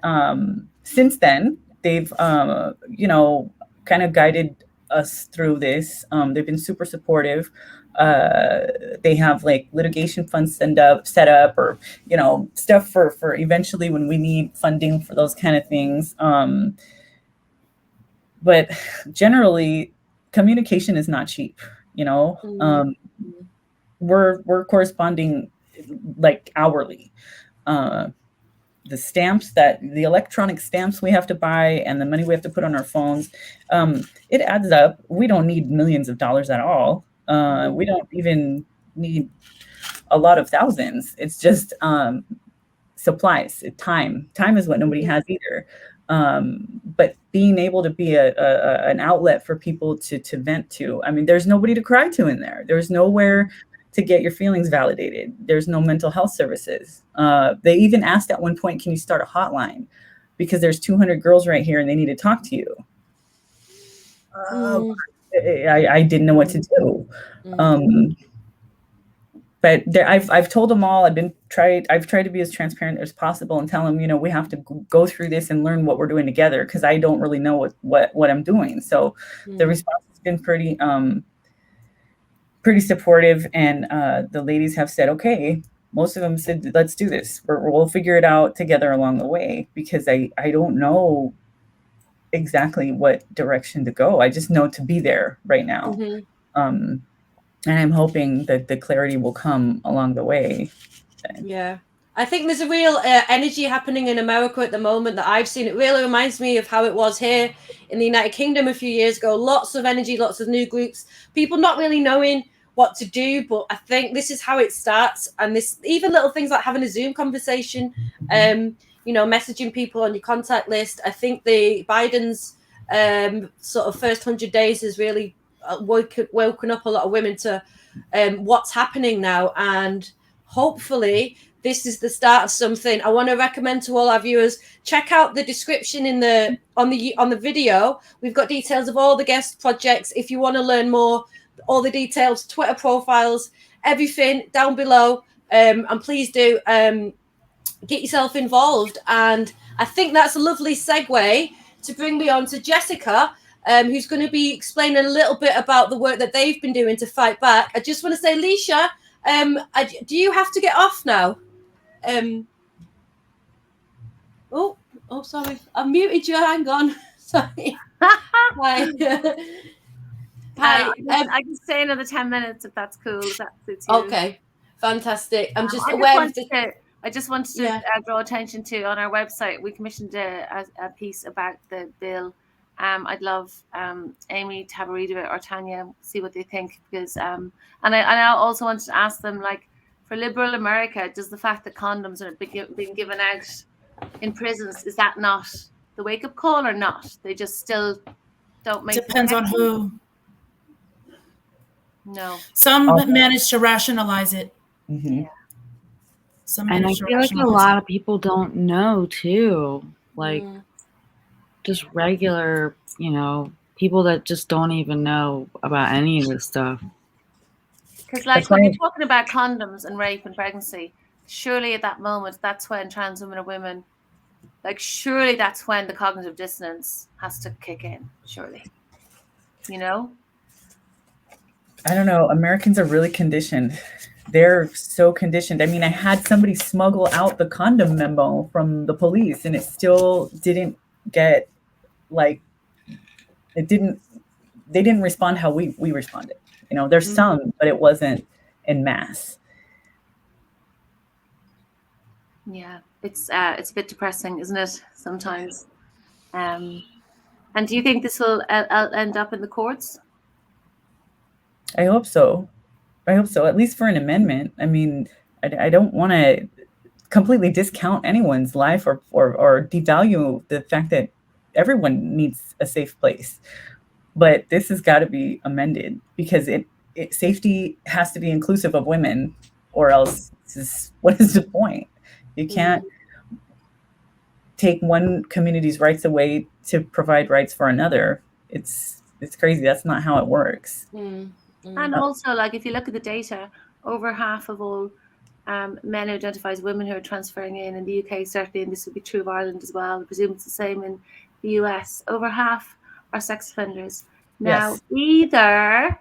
since then, they've, kind of guided us through this. They've been super supportive. They have like litigation funds set up or, stuff for eventually when we need funding for those kind of things. But generally, communication is not cheap, we're corresponding like hourly. The electronic stamps we have to buy and the money we have to put on our phones, it adds up. We don't need millions of dollars at all. We don't even need a lot of thousands. It's just supplies, time. Time is what nobody has either. But being able to be an outlet for people to vent to. I mean, there's nobody to cry to in there. There's nowhere to get your feelings validated. There's no mental health services. They even asked at one point, can you start a hotline? Because there's 200 girls right here and they need to talk to you. I didn't know what to do. But I've told them all, I've tried to be as transparent as possible and tell them, we have to go through this and learn what we're doing together because I don't really know what I'm doing. So the response has been pretty supportive, and the ladies have said, okay, most of them said, let's do this. We'll figure it out together along the way, because I don't know exactly what direction to go. I just know to be there right now. And I'm hoping that the clarity will come along the way. Yeah. I think there's a real energy happening in America at the moment that I've seen. It really reminds me of how it was here in the United Kingdom a few years ago. Lots of energy, lots of new groups, people not really knowing what to do, but I think this is how it starts. And this, even little things like having a Zoom conversation, messaging people on your contact list. I think the Biden's sort of first 100 days has really woken up a lot of women to what's happening now, and hopefully this is the start of something. I want to recommend to all our viewers, check out the description on the video. We've got details of all the guest projects. If you want to learn more, all the details, Twitter profiles, everything down below. And please do get yourself involved. And I think that's a lovely segue to bring me on to Jessica, who's going to be explaining a little bit about the work that they've been doing to fight back. I just want to say, Leisha, do you have to get off now? Sorry, I've muted you. Hang on. Sorry. Hi. Hi. I can stay another 10 minutes if that's cool. If that suits you. Okay, fantastic. I'm just I just wanted to draw attention to, on our website, we commissioned a piece about the bill. I'd love Amie to have a read of it, or Tania, see what they think, because and I also wanted to ask them, like, for liberal America, does the fact that condoms are being given out in prisons, is that not the wake-up call or not? They just still don't make. Depends on who. No. Some manage to rationalize it. Mm-hmm. Yeah. And I feel like a lot of people don't know too. Like just regular, people that just don't even know about any of this stuff. Because like when you're talking about condoms and rape and pregnancy, surely at that moment, that's when trans women or women, like surely that's when the cognitive dissonance has to kick in, surely. I don't know. Americans are really conditioned. They're so conditioned. I mean, I had somebody smuggle out the condom memo from the police, and it still didn't get, like, they didn't respond how we responded. There's some, but it wasn't en masse. Yeah, it's a bit depressing, isn't it? Sometimes. And do you think this will end up in the courts? I hope so. At least for an amendment. I mean, I don't want to completely discount anyone's life or devalue the fact that everyone needs a safe place. But this has got to be amended, because safety has to be inclusive of women, or else what is the point? You can't take one community's rights away to provide rights for another. It's crazy. That's not how it works. And also, like, if you look at the data, over half of all men who identify as women who are transferring in the UK, certainly, and this would be true of Ireland as well, I presume it's the same in the US, over half are sex offenders. Now, either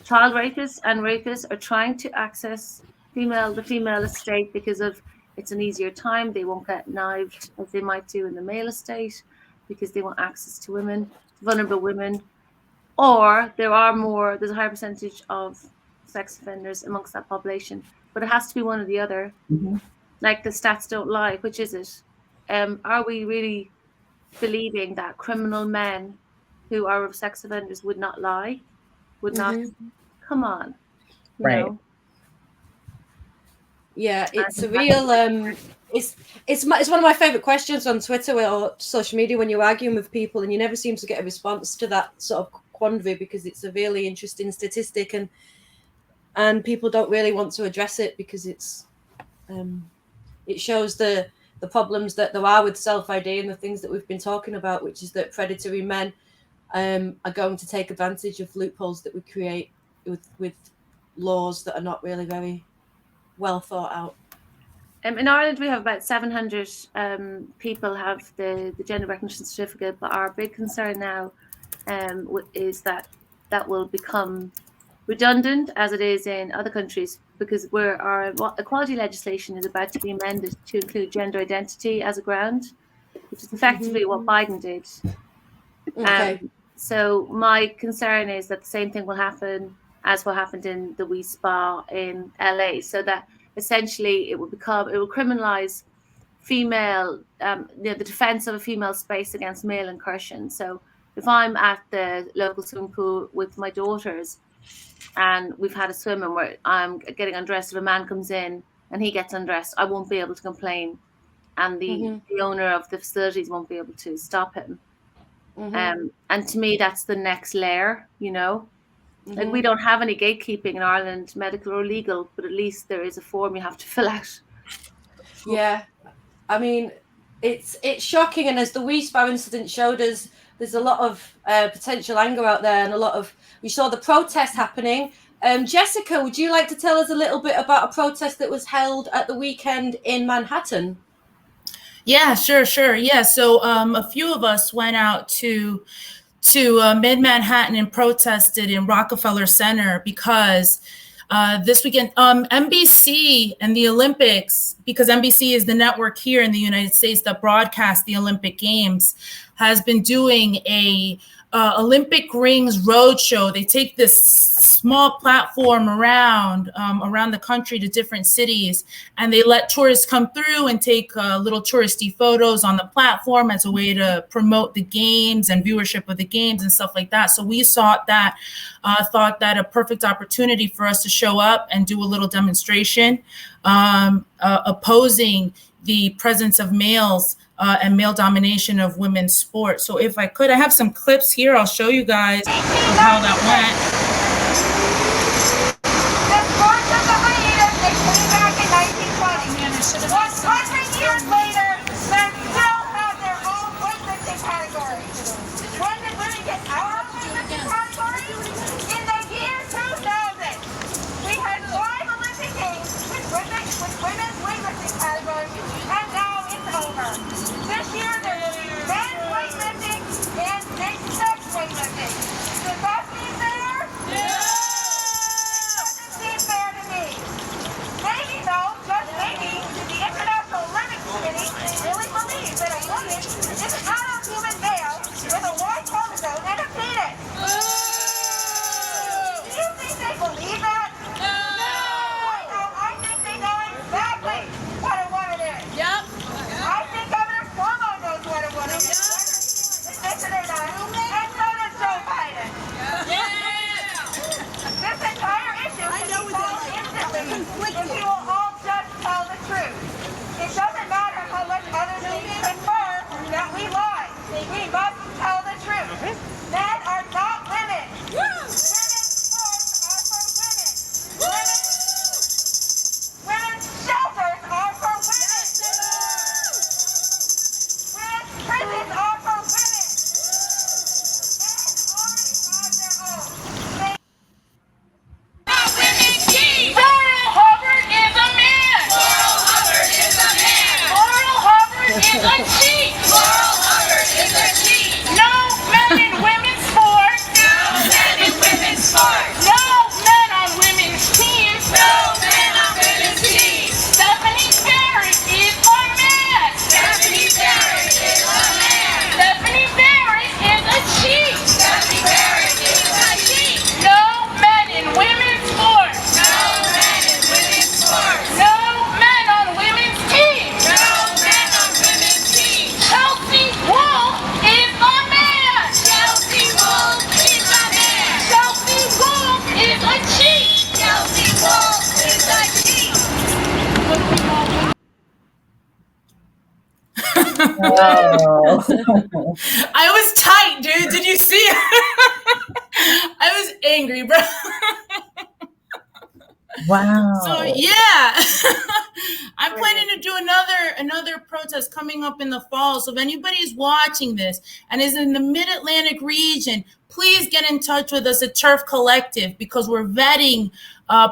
child rapists and rapists are trying to access the female estate because of it's an easier time. They won't get knifed as they might do in the male estate because they want access to women, vulnerable women. Or there's a higher percentage of sex offenders amongst that population, but it has to be one or the other. Like, the stats don't lie. Which is it? Are we really believing that criminal men who are sex offenders would not lie? Would not? Come on. Right. Yeah, it's a real it's one of my favorite questions on Twitter or social media when you're arguing with people and you never seem to get a response to that sort of quandary, because it's a really interesting statistic and people don't really want to address it because it's it shows the problems that there are with self-ID and the things that we've been talking about, which is that predatory men are going to take advantage of loopholes that we create with laws that are not really very well thought out. In Ireland, we have about 700 people have the gender recognition certificate, but our big concern now is that will become redundant, as it is in other countries, because our equality legislation is about to be amended to include gender identity as a ground, which is effectively what Biden did. Okay. So my concern is that the same thing will happen as what happened in the Wee Spa in LA, so that essentially it will criminalize female, the defense of a female space against male incursion. So if I'm at the local swimming pool with my daughters and we've had a swimming where I'm getting undressed. If a man comes in and he gets undressed, I won't be able to complain, and the owner of the facilities won't be able to stop him. And to me, that's the next layer, you know. Like, we don't have any gatekeeping in Ireland, medical or legal, but at least there is a form you have to fill out. Yeah, I mean, it's shocking, and as the Wiesbaden incident showed us, there's a lot of potential anger out there, and we saw the protest happening. Jessica, would you like to tell us a little bit about a protest that was held at the weekend in Manhattan? Yeah, sure. Yeah, so a few of us went out to mid-Manhattan and protested in Rockefeller Center because this weekend, NBC and the Olympics, because NBC is the network here in the United States that broadcasts the Olympic Games, has been doing a Olympic Rings roadshow. They take this small platform around the country to different cities, and they let tourists come through and take little touristy photos on the platform as a way to promote the games and viewership of the games and stuff like that. So we thought that a perfect opportunity for us to show up and do a little demonstration opposing the presence of males and male domination of women's sports. So if I could, I have some clips here. I'll show you guys of how that went. The sports of the hyenas, they came back in 1920. 100 years later, men still have their own weightlifting category. When did women get our own weightlifting category? In the year 2000. We had 5 Olympic Games with women's weightlifting category, and now it's over. This year there's men's weightlifting and mixed-sex weightlifting. Does that seem fair? Yeah! Doesn't seem fair to me. Maybe though, just maybe, the International Olympic Committee really believes that a woman is an adult human male with a Y chromosome and a penis. Do you think they believe that? No! I think they know exactly what a woman is. Yep. I think Governor Cuomo knows what a woman is. Listen or not, and so does Joe Biden. Yeah! This entire issue can be solved instantly if we will all just tell the truth. It doesn't matter how much others may prefer that we lie. We must tell the truth. Men are not women. Women's sports are for women. Women's shelters are for women. Women's prisons are for women. Men already have their own. Women's team. Laurel Hubbard is a man. Laurel Hubbard is a man. Laurel Hubbard is a cheat. Laurel Hubbard is a cheat. No men in women's sports. No men in women's sports. No men on women's teams. No men on women's teams. Stephanie Barrett is a man. Stephanie Barrett is a man. Stephanie Barrett is a cheat. Stephanie Barrett is a cheat. No men in women's sports. No men in women's sports. No men on women's teams. No men on women's teams. Chelsea Wolf is a man. Chelsea Wolf is a man. Chelsea Wolf is a cheat. Chelsea Wolf is a cheat. Oh. I was tight, dude. Did you see it? I was angry, bro. Wow. So yeah, I'm planning to do another protest coming up in the fall. So if anybody's watching this and is in the Mid-Atlantic region, please get in touch with us at Turf Collective, because we're vetting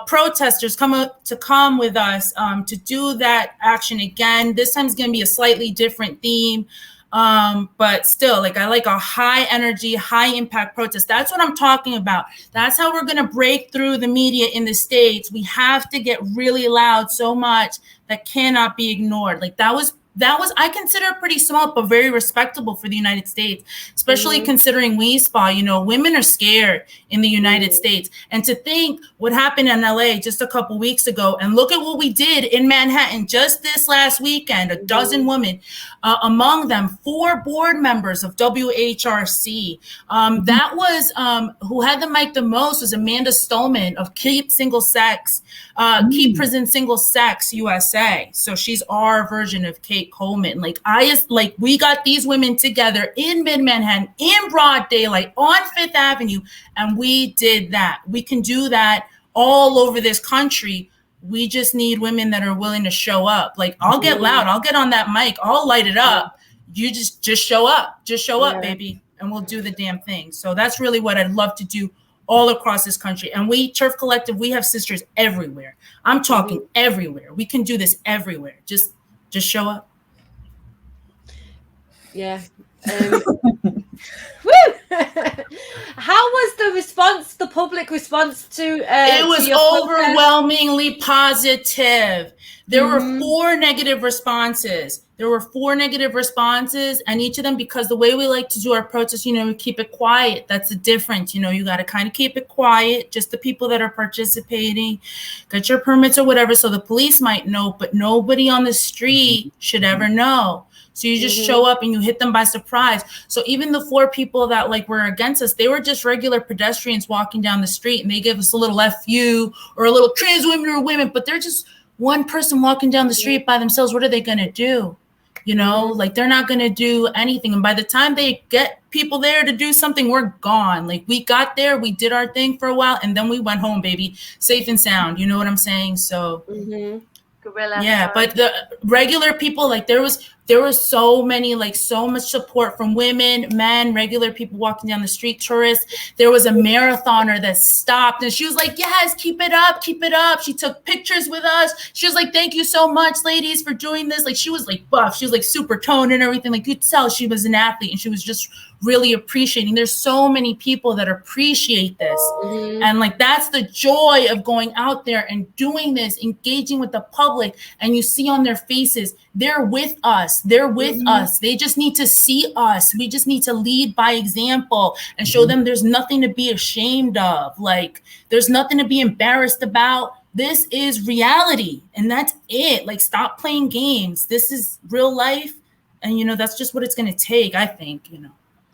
protesters come with us to do that action again. This time it's going to be a slightly different theme. But still, I like a high energy, high impact protest. That's what I'm talking about. That's how we're going to break through the media in the States. We have to get really loud so much that cannot be ignored. That was I consider pretty small, but very respectable for the United States, especially considering we spa, women are scared in the United States. And to think what happened in LA just a couple weeks ago, and look at what we did in Manhattan just this last weekend, a dozen women, among them 4 board members of WHRC. That was, who had the mic the most was Amanda Stolman of Keep Single Sex, Keep Prison Single Sex USA. So she's our version of Kate Coleman. We got these women together in mid-Manhattan in broad daylight on Fifth Avenue, and we did that. We can do that all over this country. We just need women that are willing to show up. I'll get loud, I'll get on that mic, I'll light it up. You just show up, baby, and we'll do the damn thing. So that's really what I'd love to do all across this country. And we, Turf Collective, we have sisters everywhere. I'm talking everywhere. We can do this everywhere. Just show up. Yeah. Woo! How was the public response to it was overwhelmingly positive. There were 4 negative responses. And each of them, because the way we like to do our protests, we keep it quiet. That's the difference. You got to kind of keep it quiet. Just the people that are participating, get your permits or whatever. So the police might know, but nobody on the street should ever know. So you just show up and you hit them by surprise. So even the 4 people that were against us, they were just regular pedestrians walking down the street, and they give us a little FU or a little trans women or women, but they're just one person walking down the street by themselves. What are they going to do? They're not going to do anything. And by the time they get people there to do something, we're gone. We got there, we did our thing for a while, and then we went home, baby, safe and sound. You know what I'm saying? So Guerrilla. Yeah, but the regular people, there was so many, so much support from women, men, regular people walking down the street, tourists. There was a marathoner that stopped, and she was like, yes, keep it up. She took pictures with us. She was like, thank you so much, ladies, for doing this. She was buff. She was super toned and everything. You could tell she was an athlete, and she was just really appreciating. There's so many people that appreciate this. And that's the joy of going out there and doing this, engaging with the public. And you see on their faces, they're with us. They just need to see us. We just need to lead by example and show them there's nothing to be ashamed of. There's nothing to be embarrassed about. This is reality. And that's it. Stop playing games. This is real life. And, that's just what it's going to take, I think,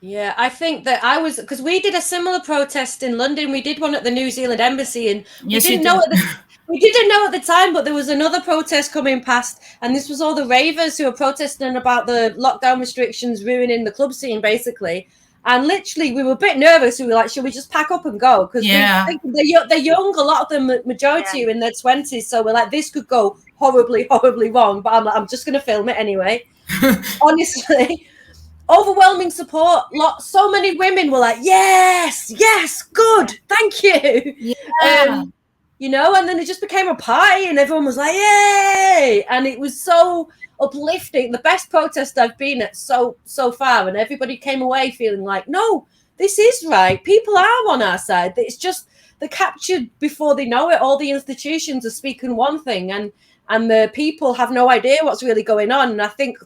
Yeah, I think that because we did a similar protest in London. We did one at the New Zealand embassy, and we didn't know at the time, but there was another protest coming past, and this was all the ravers who were protesting about the lockdown restrictions ruining the club scene, basically. And literally, we were a bit nervous. We were like, should we just pack up and go? Because they're young, a lot of them, majority are in their 20s. So we're like, this could go horribly, horribly wrong. But I'm just going to film it anyway. Honestly. Overwhelming support. So many women were like, yes, good, thank you. Yeah. And then it just became a party, and everyone was like, yay! And it was so uplifting. The best protest I've been at so far, and everybody came away feeling like, no, this is right. People are on our side. It's just they're captured before they know it. All the institutions are speaking one thing, and the people have no idea what's really going on. And I think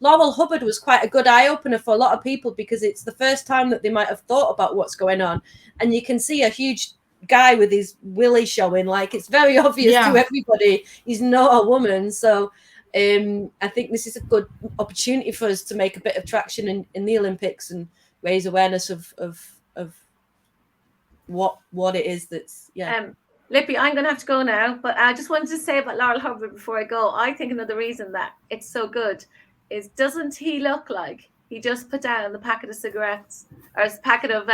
Laurel Hubbard was quite a good eye-opener for a lot of people, because it's the first time that they might have thought about what's going on. And you can see a huge guy with his willy showing, it's very obvious to everybody he's not a woman. So I think this is a good opportunity for us to make a bit of traction in the Olympics and raise awareness of what it is that's Lippy, I'm going to have to go now, but I just wanted to say about Laurel Hubbard before I go. I think another reason that it's so good is, doesn't he look like he just put down the packet of cigarettes or a packet of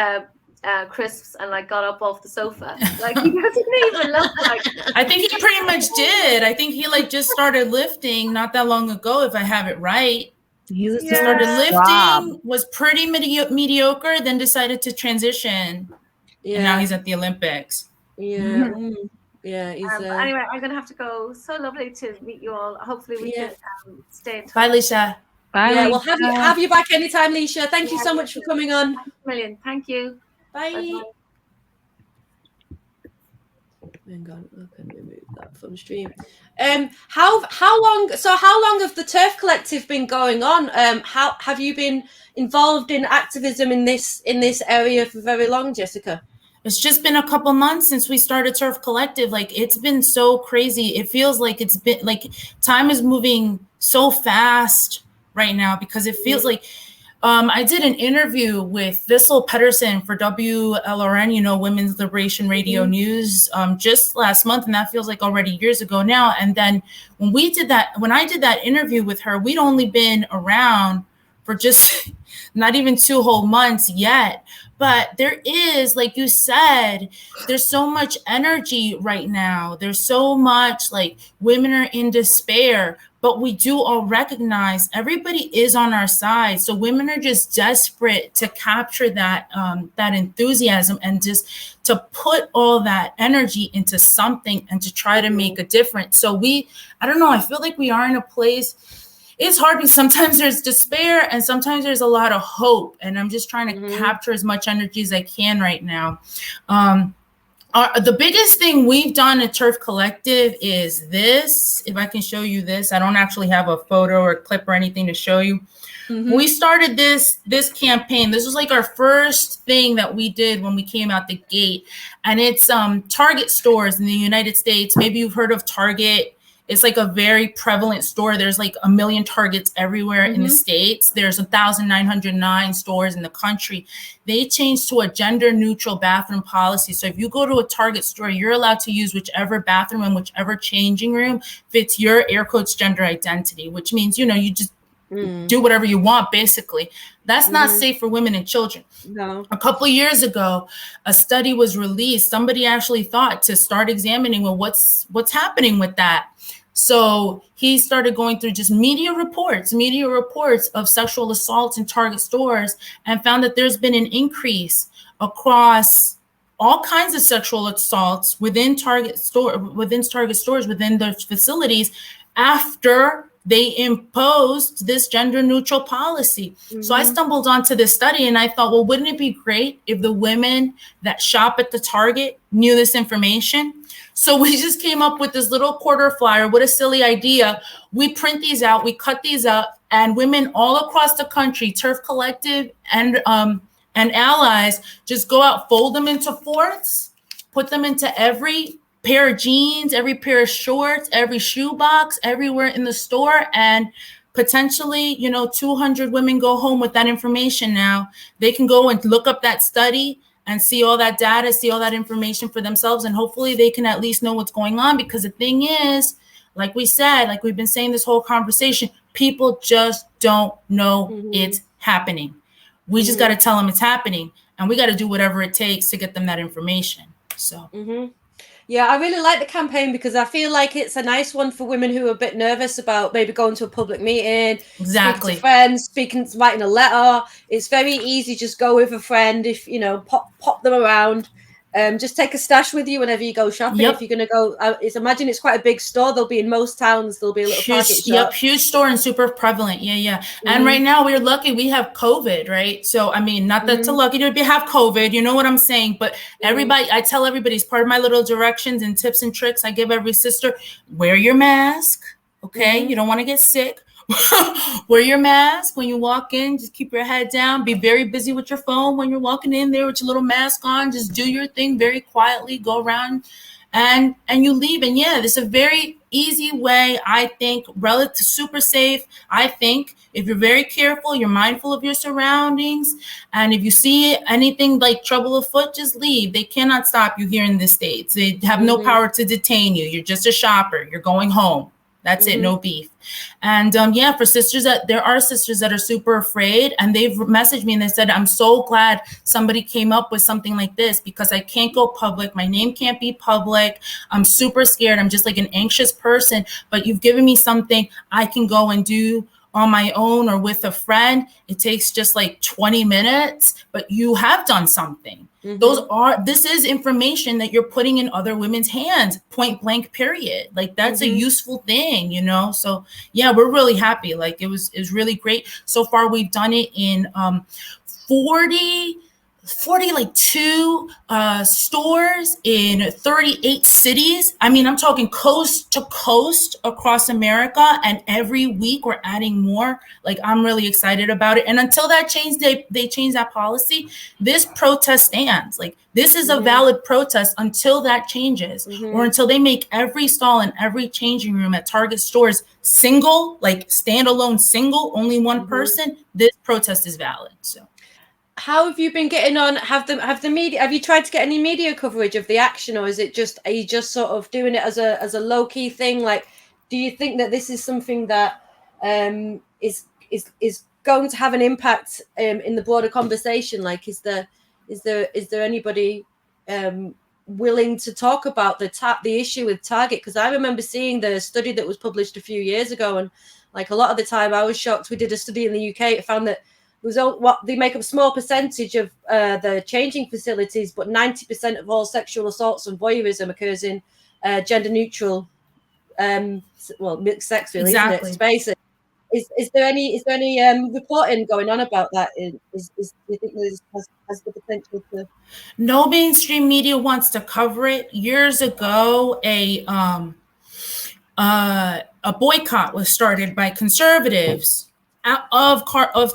crisps and got up off the sofa? He doesn't even look like. I think he pretty much did. I think he just started lifting not that long ago, if I have it right. He started lifting, was pretty mediocre, then decided to transition. Yeah. And now he's at the Olympics. Yeah. Yeah. Anyway, I'm going to have to go. So lovely to meet you all. Hopefully we can stay in touch. Bye, Lisa. Bye. Yeah, we'll have you back anytime, Leisha. Thank you so much for coming on. Thanks a million. Thank you. Bye. Bye-bye. Hang on, I can remove that from stream. How long? So how long have the Turf Collective been going on? How have you been involved in activism in this area for very long, Jessica? It's just been a couple months since we started Turf Collective. Like, it's been so crazy. It feels like it's been like time is moving so fast right now, because it feels like I did an interview with Vissel Pedersen for WLRN, Women's Liberation Radio News, just last month, and that feels like already years ago now. And then when I did that interview with her, we'd only been around for just not even 2 whole months yet. But there is, like you said, there's so much energy right now. There's so much, like, women are in despair, but we do all recognize everybody is on our side. So women are just desperate to capture that enthusiasm and just to put all that energy into something and to try to make a difference. So I don't know, I feel like we are in a place. It's hard because sometimes there's despair and sometimes there's a lot of hope. And I'm just trying to capture as much energy as I can right now. The biggest thing we've done at Turf Collective is this. If I can show you this, I don't actually have a photo or a clip or anything to show you. We started this campaign. This was like our first thing that we did when we came out the gate. And it's Target stores in the United States. Maybe you've heard of Target. It's like a very prevalent store. There's like 1 million Targets everywhere in the States. There's 1,909 stores in the country. They changed to a gender neutral bathroom policy. So if you go to a Target store, you're allowed to use whichever bathroom and whichever changing room fits your air quotes gender identity, which means, you just do whatever you want, basically. That's not safe for women and children. No. A couple of years ago, a study was released. Somebody actually thought to start examining, well, what's happening with that? So he started going through just media reports of sexual assaults in Target stores, and found that there's been an increase across all kinds of sexual assaults within Target stores, within their facilities, after they imposed this gender neutral policy. So I stumbled onto this study and I thought, well, wouldn't it be great if the women that shop at the Target knew this information? So we just came up with this little quarter flyer. What a silly idea. We print these out, we cut these up, and women all across the country, Turf Collective and allies, just go out, fold them into fourths, put them into every pair of jeans, every pair of shorts, every shoe box, everywhere in the store. And potentially, 200 women go home with that information now. They can go and look up that study and see all that data, see all that information for themselves. And hopefully they can at least know what's going on. Because the thing is, like we said, like we've been saying this whole conversation, people just don't know it's happening. We just got to tell them it's happening. And we got to do whatever it takes to get them that information. So. Yeah, I really like the campaign because I feel like it's a nice one for women who are a bit nervous about maybe going to a public meeting, Exactly. speaking to friends, writing a letter. It's very easy. Just go with a friend. If pop them around. Just take a stash with you whenever you go shopping. Yep. If you're going to go, imagine it's quite a big store. They'll be in most towns. There'll be a little Target shop. Yep, huge store and super prevalent. Yeah. And right now we're lucky we have COVID, right? So, I mean, not that it's lucky to have COVID, you know what I'm saying? But everybody, I tell everybody, it's part of my little directions and tips and tricks I give every sister. Wear your mask, okay? You don't want to get sick. Wear your mask when you walk in. Just keep your head down. Be very busy with your phone when you're walking in there with your little mask on. Just do your thing very quietly. Go around and you leave. And yeah, this is a very easy way, I think, relative, super safe. I think if you're very careful, you're mindful of your surroundings, and if you see anything like trouble afoot, just leave. They cannot stop you here in the States. They have no power to detain you. You're just a shopper. You're going home. That's it. No beef. And for sisters there are sisters that are super afraid, and they've messaged me and they said, I'm so glad somebody came up with something like this because I can't go public. My name can't be public. I'm super scared. I'm just like an anxious person, but you've given me something I can go and do on my own or with a friend. It takes just like 20 minutes, but you have done something. This is information that you're putting in other women's hands, point blank, period. Like that's a useful thing, So yeah, we're really happy. Like it was really great. So far, we've done it in 40 42 stores in 38 cities. I mean, I'm talking coast to coast across America, and every week we're adding more. Like, I'm really excited about it. And until that change, they change that policy, this protest stands. Like, this is a valid protest until that changes, or until they make every stall and every changing room at Target stores single, like standalone single, only one person. This protest is valid. So. How have you been getting on? Have you tried to get any media coverage of the action, or are you just sort of doing it as a low key thing? Like, do you think that this is something that is going to have an impact in the broader conversation? Like, is there anybody willing to talk about the issue with Target? Because I remember seeing the study that was published a few years ago, and like a lot of the time I was shocked. We did a study in the UK. It found that they make up a small percentage of the changing facilities, but 90% of all sexual assaults and voyeurism occurs in gender neutral, mixed sex, really, exactly. isn't it? Spaces. Is there any reporting going on about that? Do you think this has the potential to? No mainstream media wants to cover it. Years ago, a boycott was started by conservatives of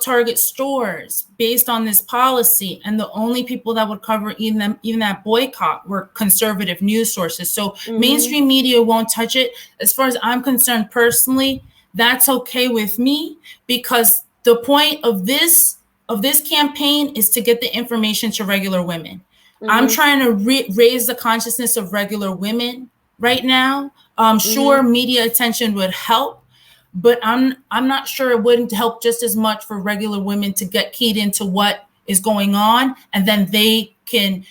Target stores based on this policy, and the only people that would cover even that boycott were conservative news sources. So mainstream media won't touch it. As far as I'm concerned personally, that's okay with me, because the point of this campaign is to get the information to regular women. I'm trying to raise the consciousness of regular women right now. Sure, media attention would help, but I'm not sure it wouldn't help just as much for regular women to get keyed into what is going on, and then they can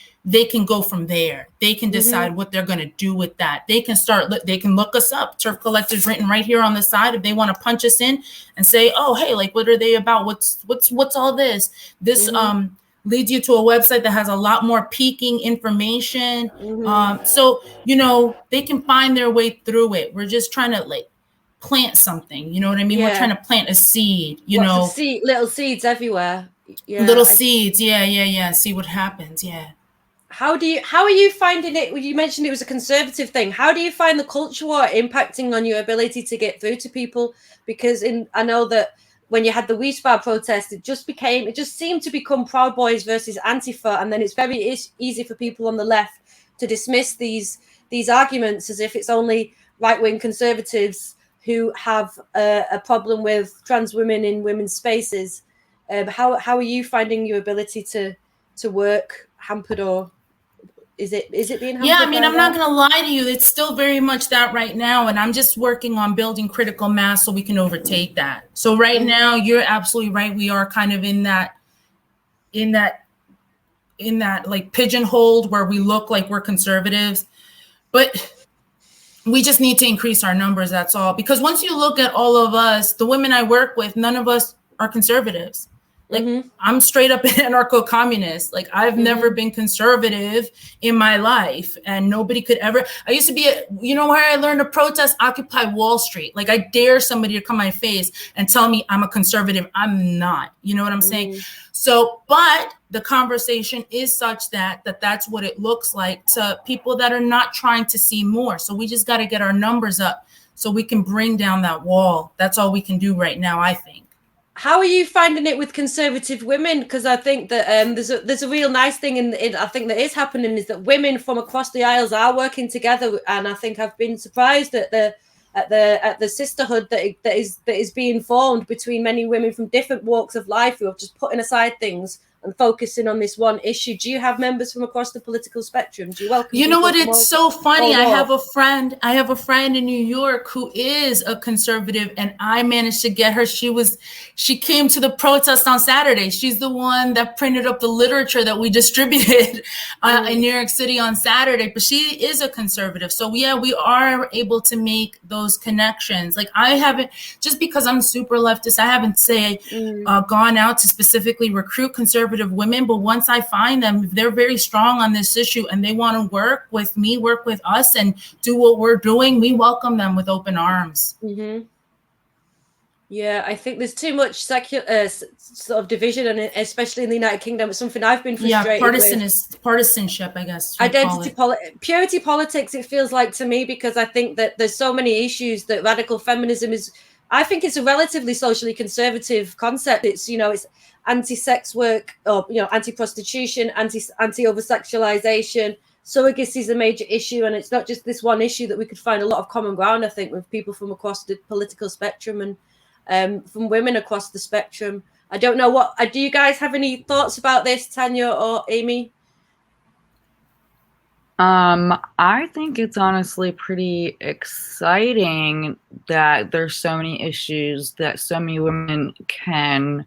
go from there. They can decide what they're going to do with that. They can look us up. Turf Collective's written right here on the side if they want to punch us in and say, oh, hey, like, what are they about? What's all this? This leads you to a website that has a lot more peaking information. So, they can find their way through it. We're just trying to plant something, you know what I mean? We're trying to plant a seed, little seeds everywhere. Seeds. Yeah. See what happens. Yeah. How are you finding it? You mentioned it was a conservative thing. How do you find the culture war impacting on your ability to get through to people? Because I know that when you had the Wiesbaden protest, it just seemed to become Proud Boys versus Antifa, and then it's very easy for people on the left to dismiss these arguments as if it's only right-wing conservatives who have a problem with trans women in women's spaces. How are you finding your ability to work hampered, or is it being hampered? Yeah, I mean, I'm not going to lie to you. It's still very much that right now, and I'm just working on building critical mass so we can overtake that. So right now, you're absolutely right. We are kind of in that like pigeonholed where we look like we're conservatives, but we just need to increase our numbers. That's all. Because once you look at all of us, the women I work with, none of us are conservatives. Like, I'm straight up anarcho-communist. Like, I've never been conservative in my life, and nobody could ever. I used to be, where I learned to protest? Occupy Wall Street. Like, I dare somebody to come my face and tell me I'm a conservative. I'm not. You know what I'm saying? So, but the conversation is such that's what it looks like to people that are not trying to see more. So we just got to get our numbers up so we can bring down that wall. That's all we can do right now, I think. How are you finding it with conservative women? Because I think that there's a real nice thing in I think that is happening is that women from across the aisles are working together, and I think I've been surprised at the sisterhood that is being formed between many women from different walks of life who are just putting aside things and focusing on this one issue. Do you have members from across the political spectrum? Do you welcome? You know what? It's so funny. I have a friend in New York who is a conservative, and I managed to get her. She came to the protest on Saturday. She's the one that printed up the literature that we distributed in New York City on Saturday. But she is a conservative. So yeah, we are able to make those connections. Like, I haven't, just because I'm super leftist, I haven't gone out to specifically recruit conservative women, but once I find them, if they're very strong on this issue and they want to work with me, work with us, and do what we're doing, we welcome them with open arms. Yeah, I think there's too much secular sort of division, and especially in the United Kingdom, it's something I've been frustrated with. Partisanship, I guess. Purity politics, it feels like to me, because I think that there's so many issues that radical feminism is. I think it's a relatively socially conservative concept. It's, you know, it's anti-sex work, or, you know, anti-prostitution, anti-over-sexualization. Surrogacy is a major issue, and it's not just this one issue that we could find a lot of common ground, I think, with people from across the political spectrum and from women across the spectrum. I don't know do you guys have any thoughts about this, Tania or Amie? I think it's honestly pretty exciting that there's so many issues that so many women can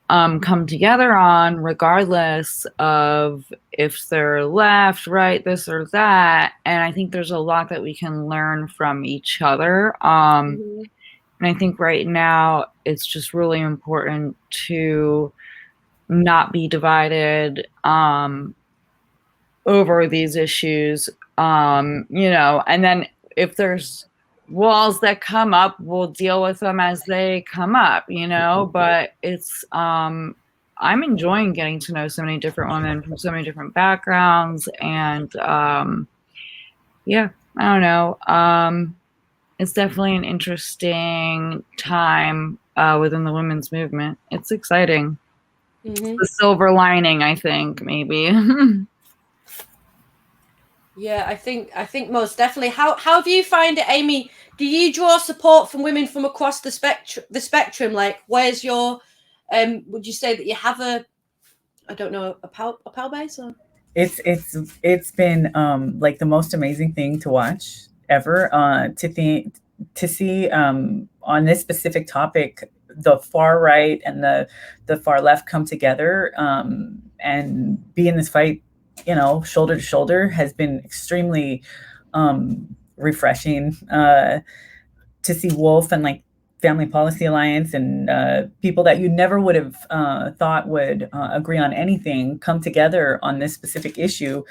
come together on, regardless of if they're left, right, this or that. And I think there's a lot that we can learn from each other. And I think right now it's just really important to not be divided over these issues, you know, and then if there's walls that come up, we'll deal with them as they come up, you know. But it's I'm enjoying getting to know so many different women from so many different backgrounds, and yeah, I don't know. It's definitely an interesting time within the women's movement. It's exciting. Mm-hmm. The silver lining, I think, maybe. Yeah, I think most definitely. How do you find it, Amie? Do you draw support from women from across the spectrum? Like, where's your would you say that you have a pal base? Or? It's been like the most amazing thing to watch ever, to see on this specific topic, the far right and the far left come together and be in this fight, you know, shoulder to shoulder, has been extremely refreshing. To see Wolf and like Family Policy Alliance and people that you never would have thought would agree on anything come together on this specific issue.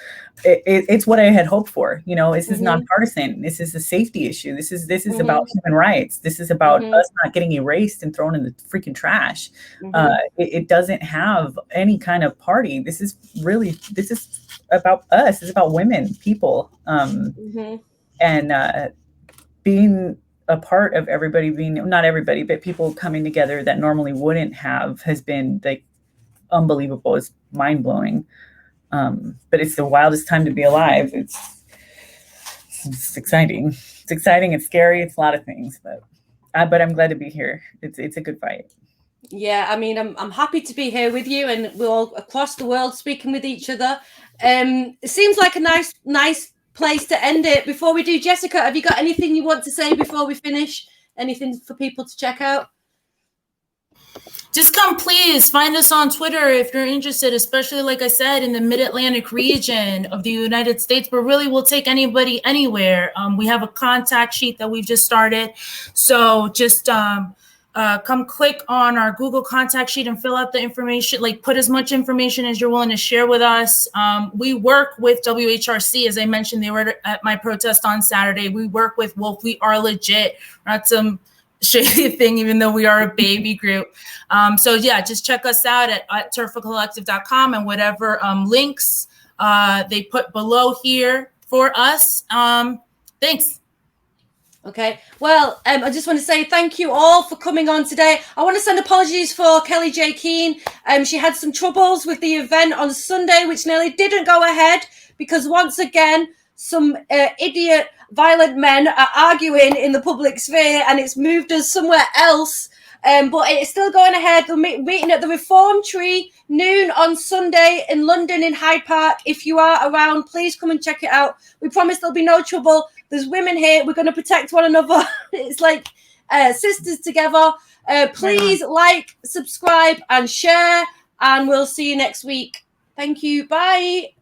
It's what I had hoped for. You know, this is nonpartisan. This is a safety issue. This is about human rights. This is about us not getting erased and thrown in the freaking trash. It doesn't have any kind of party. This is about us. It's about women, people, and being a part of everybody being, not everybody, but people coming together that normally wouldn't have, has been like unbelievable. It's mind blowing. But it's the wildest time to be alive. It's exciting. It's exciting. It's scary. It's a lot of things, but I'm glad to be here. It's a good fight. Yeah, I mean, I'm happy to be here with you, and we're all across the world speaking with each other. It seems like a nice place to end it. Before we do, Jessica, have you got anything you want to say before we finish? Anything for people to check out? Just come, please find us on Twitter if you're interested, especially, like I said, in the Mid-Atlantic region of the United States, but really we'll take anybody anywhere. We have a contact sheet that we've just started. So just come click on our Google contact sheet and fill out the information, like put as much information as you're willing to share with us. We work with WHRC. As I mentioned, they were at my protest on Saturday. We work with Wolf. We are legit. We're not some shady thing, even though we are a baby group. So yeah, just check us out at turfcollective.com and whatever links they put below here for us. Thanks. Okay, well, I just want to say thank you all for coming on today. I want to send apologies for Kelly J. Keane. She had some troubles with the event on Sunday, which nearly didn't go ahead because once again, some idiot, violent men are arguing in the public sphere and it's moved us somewhere else. But it's still going ahead. The meeting at the Reform Tree, noon on Sunday in London in Hyde Park. If you are around, please come and check it out. We promise there'll be no trouble. There's women here. We're going to protect one another. It's like sisters together. Please like, subscribe, and share. And we'll see you next week. Thank you. Bye.